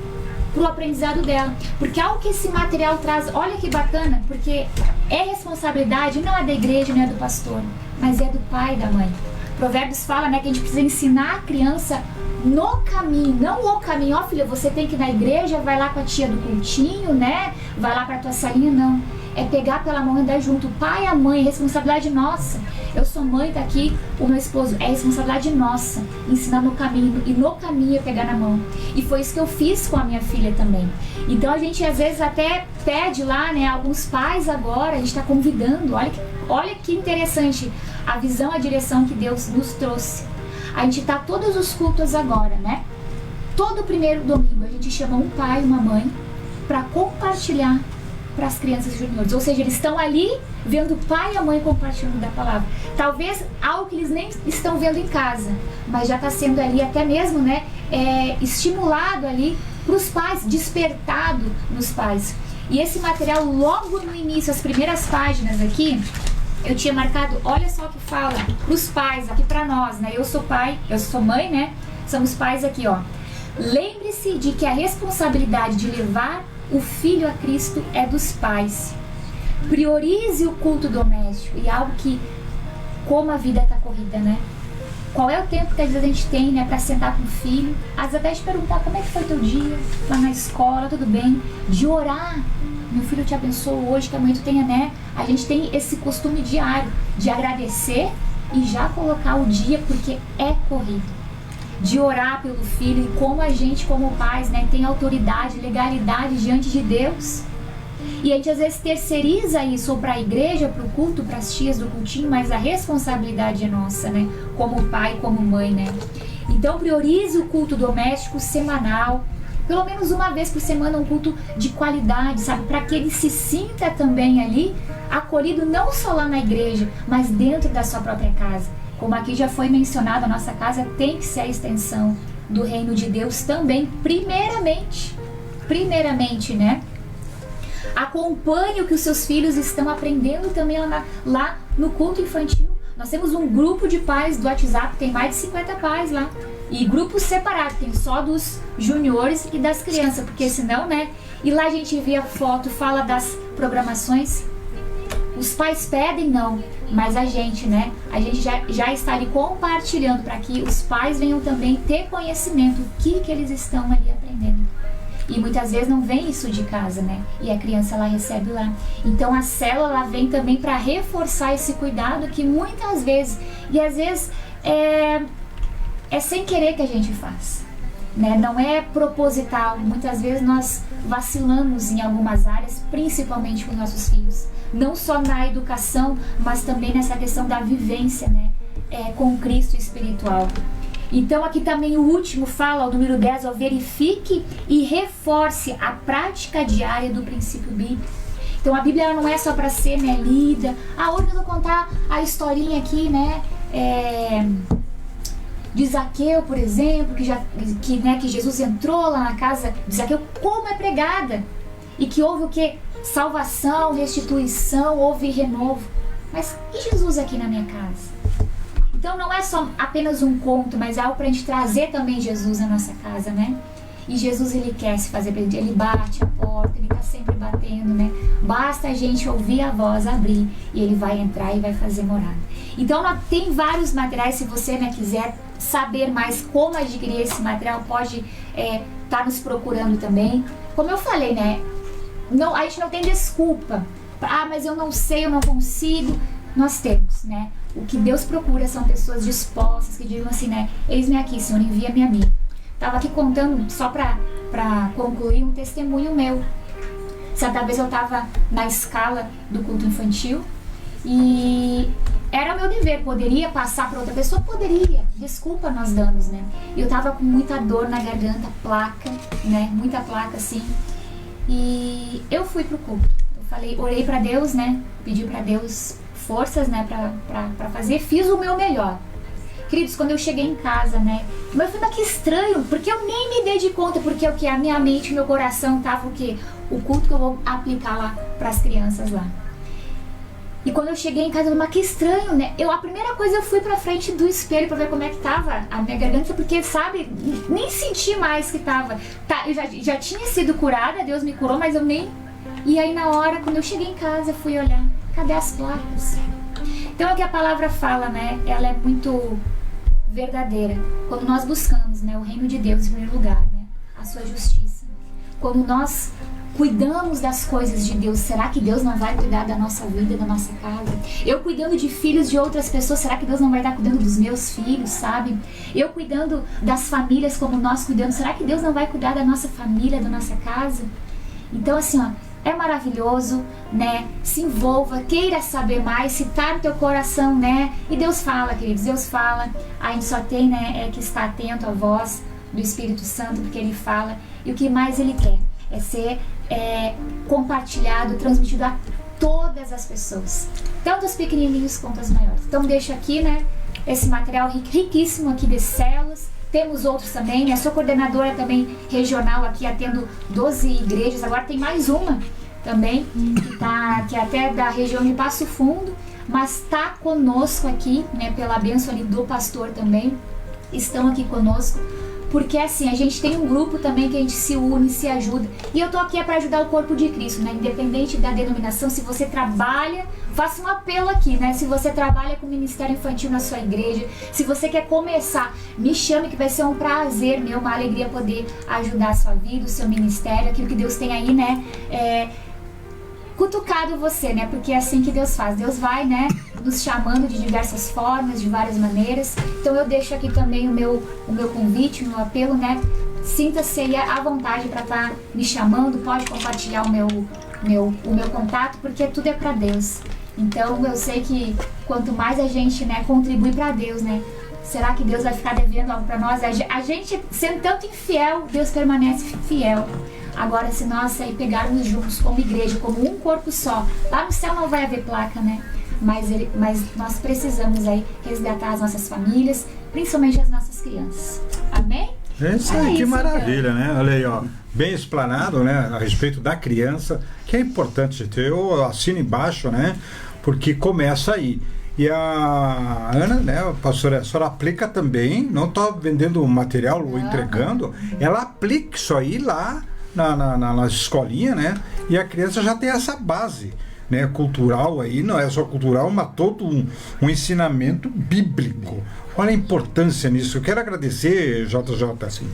para o aprendizado dela. Porque algo que esse material traz, olha que bacana, porque é responsabilidade, não é da igreja, não é do pastor, mas é do pai e da mãe. Provérbios fala, né, que a gente precisa ensinar a criança no caminho, não o caminho. Ó, filha, você tem que ir na igreja, vai lá com a tia do cultinho, né, vai lá para tua salinha, não. É pegar pela mão e andar junto. O pai e a mãe, responsabilidade nossa. Eu sou mãe, tá aqui o meu esposo. É responsabilidade nossa ensinar no caminho. E no caminho eu pegar na mão. E foi isso que eu fiz com a minha filha também. Então a gente às vezes até pede lá, né? Alguns pais agora, a gente está convidando. Olha que interessante a visão, a direção que Deus nos trouxe. A gente tá todos os cultos agora, né? Todo primeiro domingo a gente chama um pai e uma mãe para compartilhar para as crianças juniores, ou seja, eles estão ali vendo o pai e a mãe compartilhando da palavra. Talvez algo que eles nem estão vendo em casa, mas já está sendo ali até mesmo, né, estimulado ali para os pais, despertado nos pais. E esse material, logo no início, as primeiras páginas aqui, eu tinha marcado, olha só o que fala para os pais, aqui para nós, né? Eu sou pai, eu sou mãe, né? Somos pais aqui, ó. Lembre-se de que a responsabilidade de levar o filho a Cristo é dos pais. Priorize o culto doméstico. E algo que, como a vida está corrida, né? Qual é o tempo que às vezes a gente tem, né, para sentar com o filho? Às vezes até te perguntar como é que foi teu dia, lá na escola, tudo bem? De orar. Meu filho te abençoou hoje, que amanhã tu tenha, né? A gente tem esse costume diário de agradecer e já colocar o dia, porque é corrido. De orar pelo filho e como a gente, como pais, né, tem autoridade, legalidade diante de Deus. E a gente às vezes terceiriza isso ou para a igreja, para o culto, para as tias do cultinho, mas a responsabilidade é nossa, né? Como pai, como mãe, né? Então priorize o culto doméstico semanal, pelo menos uma vez por semana, um culto de qualidade, sabe? Para que ele se sinta também ali acolhido, não só lá na igreja, mas dentro da sua própria casa. Como aqui já foi mencionado, a nossa casa tem que ser a extensão do reino de Deus também, primeiramente, né? Acompanhe o que os seus filhos estão aprendendo também lá no culto infantil. Nós temos um grupo de pais do WhatsApp, tem mais de 50 pais lá. E grupos separados, tem só dos juniores e das crianças, porque senão, né? E lá a gente vê a foto, fala das programações. Os pais pedem, não, mas a gente, né? A gente já está ali compartilhando para que os pais venham também ter conhecimento do que eles estão ali aprendendo. E muitas vezes não vem isso de casa, né? E a criança ela recebe lá. Então a célula ela vem também para reforçar esse cuidado que muitas vezes, e às vezes é sem querer que a gente faz, né? Não é proposital. Muitas vezes nós vacilamos em algumas áreas, principalmente com nossos filhos. Não só na educação, mas também nessa questão da vivência, né? Com Cristo espiritual. Então aqui também o último fala, o número 10, verifique e reforce a prática diária do princípio bíblico. Então a Bíblia ela não é só para ser, né, lida. Hoje eu vou contar a historinha aqui, né, de Zaqueu, por exemplo, que Jesus entrou lá na casa de Zaqueu, como é pregada. E que houve o quê? Salvação, restituição, houve renovo. Mas e Jesus aqui na minha casa? Então não é só apenas um conto, mas é algo para a gente trazer também Jesus na nossa casa, né? E Jesus, ele quer se fazer presente, ele bate a porta, ele está sempre batendo, né? Basta a gente ouvir a voz, abrir, e ele vai entrar e vai fazer morada. Então tem vários materiais, se você, né, quiser saber mais como adquirir esse material, pode estar nos procurando também. Como eu falei, né? Não, a gente não tem desculpa. Mas eu não sei, eu não consigo. Nós temos, né? O que Deus procura são pessoas dispostas, que digam assim, né? Eis-me aqui, Senhor, envia-me a mim. Estava aqui contando, só para concluir, um testemunho meu. Certa vez eu estava na escala do culto infantil e era meu dever, poderia passar para outra pessoa? Poderia, desculpa nós damos, né? E eu estava com muita dor na garganta, placa, né? Muita placa, assim. E eu fui pro culto. Eu falei, orei para Deus, né? Pedi para Deus forças, né, pra fazer, fiz o meu melhor. Queridos, quando eu cheguei em casa, né, mas foi que estranho, porque eu nem me dei de conta, porque o que a minha mente, o meu coração tava o quê? O culto que eu vou aplicar lá pras crianças lá. E quando eu cheguei em casa, eu falei, mas que estranho, né? A primeira coisa, eu fui pra frente do espelho pra ver como é que tava a minha garganta, porque, sabe, nem senti mais que tava. Eu já tinha sido curada, Deus me curou, mas eu nem... E aí na hora, quando eu cheguei em casa, eu fui olhar. Cadê as placas? Então é o que a palavra fala, né? Ela é muito verdadeira. Quando nós buscamos, né, o reino de Deus em primeiro lugar, né, a sua justiça. Quando nós cuidamos das coisas de Deus, será que Deus não vai cuidar da nossa vida, da nossa casa? Eu cuidando de filhos de outras pessoas, será que Deus não vai estar cuidando dos meus filhos, sabe? Eu cuidando das famílias como nós cuidamos, será que Deus não vai cuidar da nossa família, da nossa casa? Então assim, ó, é maravilhoso, né? Se envolva, queira saber mais, se tá no teu coração, né? E Deus fala, queridos, Deus fala. A gente só tem, né, que estar atento à voz do Espírito Santo, porque Ele fala. E o que mais Ele quer é ser compartilhado, transmitido a todas as pessoas, tanto os pequenininhos quanto os maiores. Então deixo aqui, né, esse material riquíssimo aqui de células. Temos outros também, né? Sou coordenadora também regional aqui, atendo 12 igrejas, agora tem mais uma também, que é até da região de Passo Fundo, mas está conosco aqui, né, pela bênção ali do pastor também, estão aqui conosco, porque assim, a gente tem um grupo também que a gente se une, se ajuda, e eu tô aqui para ajudar o corpo de Cristo, né, independente da denominação. Se você trabalha, faça um apelo aqui, né, se você trabalha com ministério infantil na sua igreja, se você quer começar, me chame, que vai ser um prazer meu, uma alegria poder ajudar a sua vida, o seu ministério, aquilo que Deus tem aí, né, cutucado você, né, porque é assim que Deus faz. Deus vai, né, nos chamando de diversas formas, de várias maneiras. Então eu deixo aqui também o meu convite, o meu apelo, né, sinta-se aí à vontade para estar me chamando, pode compartilhar o meu contato, porque tudo é para Deus. Então eu sei que quanto mais a gente, né, contribui para Deus, né, Será que Deus vai ficar devendo algo para nós? A gente, sendo tanto infiel, Deus permanece fiel. Agora, se nós aí pegarmos juntos como igreja, como um corpo só, lá no céu não vai haver placa, né? Mas nós precisamos aí resgatar as nossas famílias, principalmente as nossas crianças. Amém? É isso aí, que maravilha, então, né? Olha aí, ó, bem explanado, né, a respeito da criança, que é importante ter. Eu assino embaixo, né, porque começa aí. E a Ana, né, pastora, a senhora aplica também, não está vendendo material ou entregando, ela aplica isso aí lá na escolinha, né, e a criança já tem essa base, né, cultural aí, não é só cultural, mas todo um ensinamento bíblico. Olha a importância nisso. Eu quero agradecer, JJ, assim,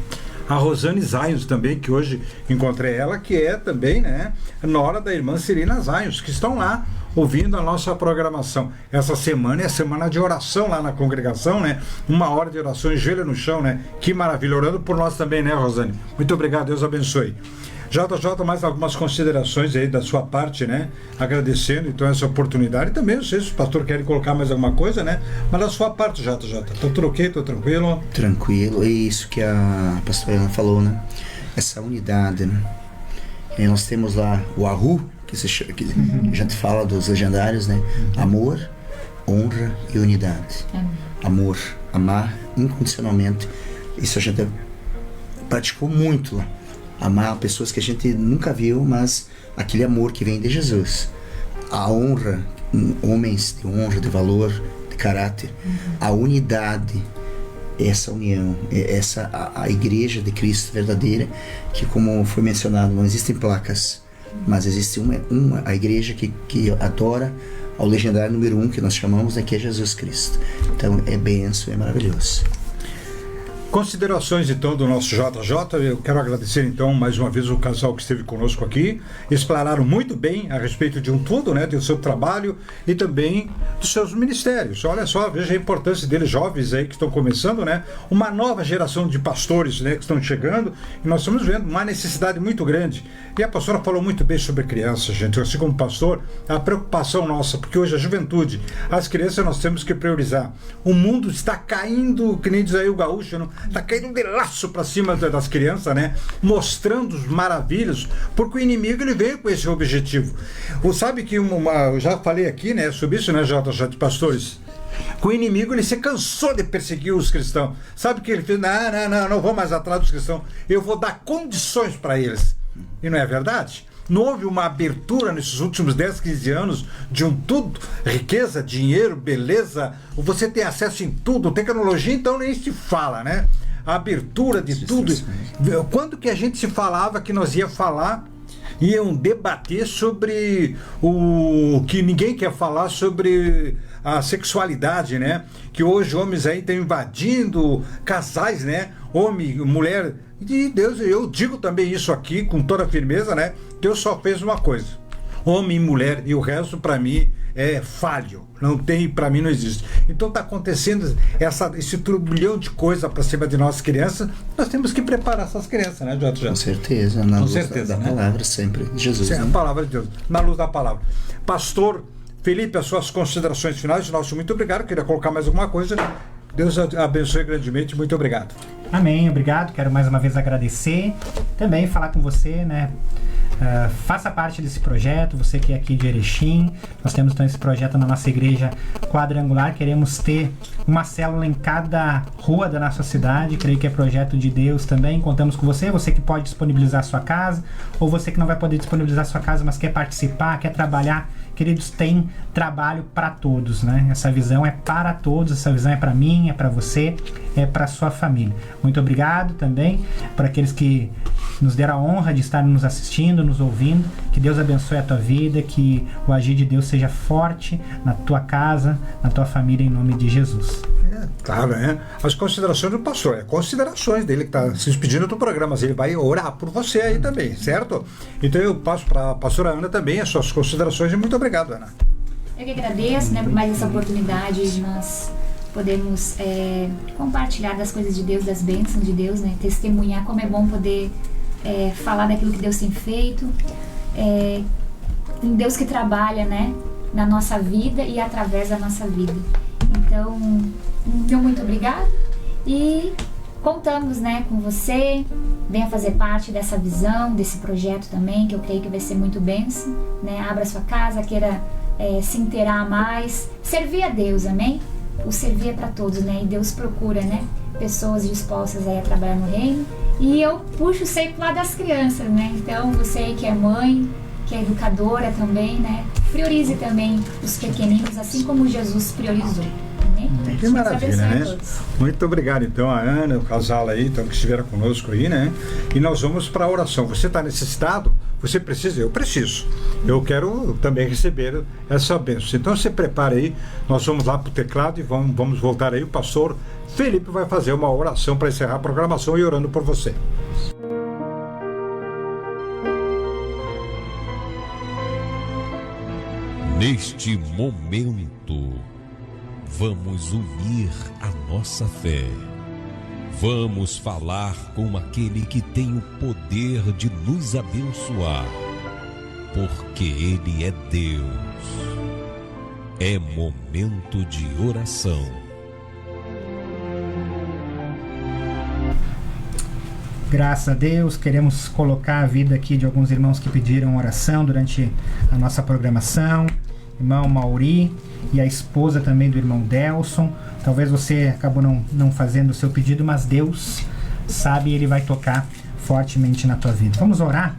a Rosane Zayos também, que hoje encontrei ela, que é também, né, nora da irmã Celina Zayos, que estão lá ouvindo a nossa programação. Essa semana é a semana de oração lá na congregação, né? 1 hora de oração, joelho no chão, né? Que maravilha, orando por nós também, né, Rosane? Muito obrigado, Deus abençoe. JJ, mais algumas considerações aí da sua parte, né? Agradecendo então essa oportunidade. E também, não sei se o pastor quer colocar mais alguma coisa, né? Mas da sua parte, JJ. Tô tudo ok? Tô tranquilo? Tranquilo. É isso que a pastora Ana falou, né? Essa unidade, né? E nós temos lá o Ahu, que a gente fala dos legendários, né? Amor, honra e unidade. Amor, amar incondicionalmente. Isso a gente praticou muito lá. Amar pessoas que a gente nunca viu, mas aquele amor que vem de Jesus. A honra, homens de honra, de valor, de caráter. A unidade, essa união, a igreja de Cristo verdadeira, que, como foi mencionado, não existem placas, mas existe a igreja que adora ao legendário número 1, que nós chamamos, né, que é Jesus Cristo. Então é benção, é maravilhoso. Considerações então do nosso JJ, eu quero agradecer então mais uma vez o casal que esteve conosco aqui, explanaram muito bem a respeito de um todo, né, do seu trabalho e também dos seus ministérios. Olha só, veja a importância deles, jovens aí que estão começando, né, uma nova geração de pastores, né, que estão chegando, e nós estamos vendo uma necessidade muito grande. E a pastora falou muito bem sobre crianças, gente, assim como pastor, a preocupação nossa, porque hoje a juventude, as crianças nós temos que priorizar. O mundo está caindo, que nem diz aí o gaúcho, não? Está caindo de laço para cima das crianças, né? Mostrando as maravilhas, porque o inimigo ele veio com esse objetivo. Sabe que eu já falei aqui, né, sobre isso, né, JJ, pastores? O inimigo ele se cansou de perseguir os cristãos. Sabe o que ele fez? Não vou mais atrás dos cristãos. Eu vou dar condições para eles. E não é verdade? Não houve uma abertura nesses últimos 10, 15 anos de um tudo, riqueza, dinheiro, beleza, você tem acesso em tudo, tecnologia, então nem se fala, né? A abertura de tudo. Quando que a gente se falava que nós iam debater sobre o que ninguém quer falar, sobre a sexualidade, né? Que hoje homens aí estão invadindo casais, né? Homem, mulher. E Deus, eu digo também isso aqui com toda firmeza, né? Deus só fez uma coisa: homem e mulher, e o resto para mim é falho. Não tem, para mim não existe. Então está acontecendo esse turbilhão de coisa para cima de nossas crianças. Nós temos que preparar essas crianças, né, JJ? Com certeza, na luz da palavra sempre de Jesus. Sim, né? A palavra de Deus, na luz da palavra. Pastor Felipe, as suas considerações finais. Nosso muito obrigado. Queria colocar mais alguma coisa. Deus abençoe grandemente. Muito obrigado. Amém, obrigado. Quero mais uma vez agradecer. Também falar com você, né? Faça parte desse projeto, você que é aqui de Erechim. Nós temos então esse projeto na nossa igreja quadrangular. Queremos ter uma célula em cada rua da nossa cidade. Creio que é projeto de Deus também. Contamos com você, você que pode disponibilizar a sua casa, ou você que não vai poder disponibilizar a sua casa, mas quer participar, quer trabalhar. Queridos, tem trabalho para todos, né? Essa visão é para todos, essa visão é para mim, é para você, é para sua família. Muito obrigado também por aqueles que nos deram a honra de estar nos assistindo, nos ouvindo. Que Deus abençoe a tua vida, que o agir de Deus seja forte na tua casa, na tua família, em nome de Jesus. Claro, né? As considerações do pastor, considerações dele que está se despedindo do programa, mas ele vai orar por você aí também, certo? Então eu passo para a pastora Ana também as suas considerações e muito obrigado, Ana. Eu que agradeço, né, por mais essa oportunidade de nós podermos compartilhar das coisas de Deus, das bênçãos de Deus, né? Testemunhar como é bom poder falar daquilo que Deus tem feito, em Deus que trabalha, né, na nossa vida e através da nossa vida. Então, meu muito obrigado e contamos, né, com você. Venha fazer parte dessa visão, desse projeto também, que eu creio que vai ser muito bênção, né? Abra sua casa, queira se inteirar mais, servir a Deus, amém? O servir é para todos, né? E Deus procura, né, pessoas dispostas aí a trabalhar no reino. E eu puxo sempre pro lado das crianças, né? Então, você aí que é mãe, que é educadora também, né? Priorize também os pequeninos, assim como Jesus priorizou. Que maravilha, né? Muito obrigado, então, a Ana, o casal aí, então, que estiveram conosco aí, né? E nós vamos para a oração. Você está necessitado? Você precisa? Eu preciso. Eu quero também receber essa bênção. Então, se prepare aí. Nós vamos lá para o teclado e vamos voltar aí. O pastor Felipe vai fazer uma oração para encerrar a programação e orando por você. Neste momento, vamos unir a nossa fé. Vamos falar com aquele que tem o poder de nos abençoar, porque Ele é Deus. É momento de oração. Graças a Deus, queremos colocar a vida aqui de alguns irmãos que pediram oração durante a nossa programação. Irmão Mauri e a esposa também do irmão Delson. Talvez você acabou não fazendo o seu pedido, mas Deus sabe e Ele vai tocar fortemente na tua vida. Vamos orar?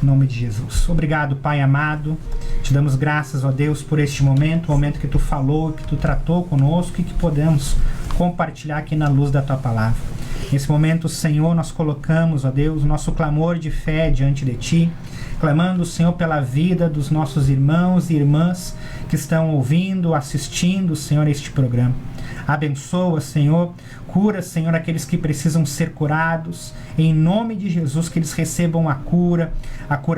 Em nome de Jesus. Obrigado, Pai amado. Te damos graças, ó Deus, por este momento, o momento que Tu falou, que Tu tratou conosco e que podemos compartilhar aqui na luz da Tua palavra. Nesse momento, Senhor, nós colocamos, ó Deus, nosso clamor de fé diante de Ti, clamando, Senhor, pela vida dos nossos irmãos e irmãs que estão ouvindo, assistindo, Senhor, este programa. Abençoa, Senhor, cura, Senhor, aqueles que precisam ser curados, em nome de Jesus, que eles recebam a cura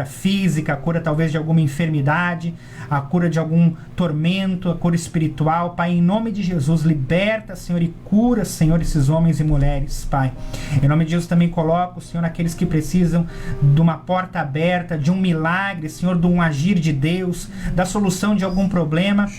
física, a cura talvez de alguma enfermidade, a cura de algum tormento, a cura espiritual, Pai, em nome de Jesus, liberta, Senhor, e cura, Senhor, esses homens e mulheres, Pai. Em nome de Jesus também coloco, Senhor, aqueles que precisam de uma porta aberta, de um milagre, Senhor, de um agir de Deus, da solução de algum problema.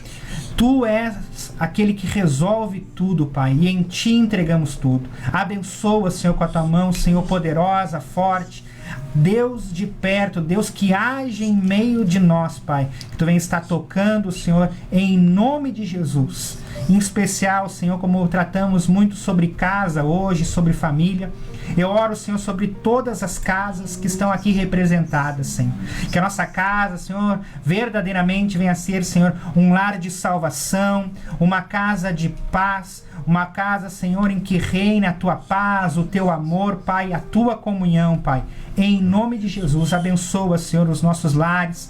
Tu és aquele que resolve tudo, Pai, e em Ti entregamos tudo. Abençoa, Senhor, com a Tua mão, Senhor, poderosa, forte, Deus de perto, Deus que age em meio de nós, Pai, que Tu venha estar tocando, Senhor, em nome de Jesus. Em especial, Senhor, como tratamos muito sobre casa hoje, sobre família, eu oro, Senhor, sobre todas as casas que estão aqui representadas, Senhor. Que a nossa casa, Senhor, verdadeiramente venha a ser, Senhor, um lar de salvação, uma casa de paz, uma casa, Senhor, em que reina a Tua paz, o Teu amor, Pai, a Tua comunhão, Pai. Em nome de Jesus, abençoa, Senhor, os nossos lares,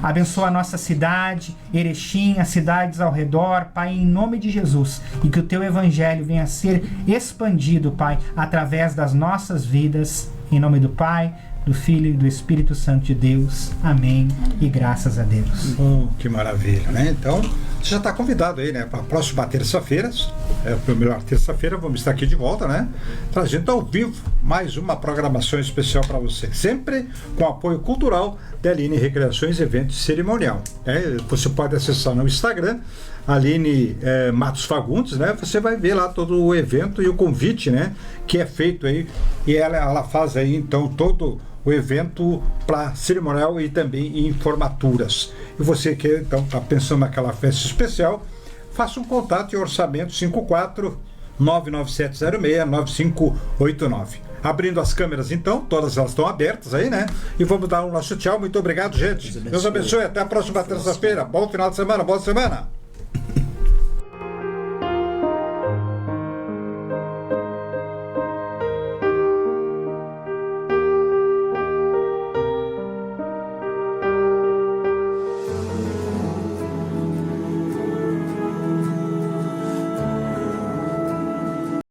abençoa a nossa cidade, Erechim, as cidades ao redor, Pai, em nome de Jesus. E que o Teu Evangelho venha a ser expandido, Pai, através das nossas vidas, em nome do Pai, do Filho e do Espírito Santo de Deus. Amém. E graças a Deus. Que maravilha, né? Então, você já está convidado aí, né? Para a próxima terça-feira, melhor, terça-feira, vamos estar aqui de volta, né? Trazendo ao vivo mais uma programação especial para você. Sempre com apoio cultural da Aline Recreações, Eventos e Cerimonial. Você pode acessar no Instagram, Aline Matos Fagundes, né? Você vai ver lá todo o evento e o convite, né? Que é feito aí. E ela faz aí, então, todo o evento para cerimonial e também em formaturas. E você que então está pensando naquela festa especial, faça um contato e orçamento 54-99706-9589. Abrindo as câmeras então, todas elas estão abertas aí, né? E vamos dar o nosso tchau. Muito obrigado, gente. Deus abençoe. Até a próxima terça-feira. Bom final de semana, boa semana.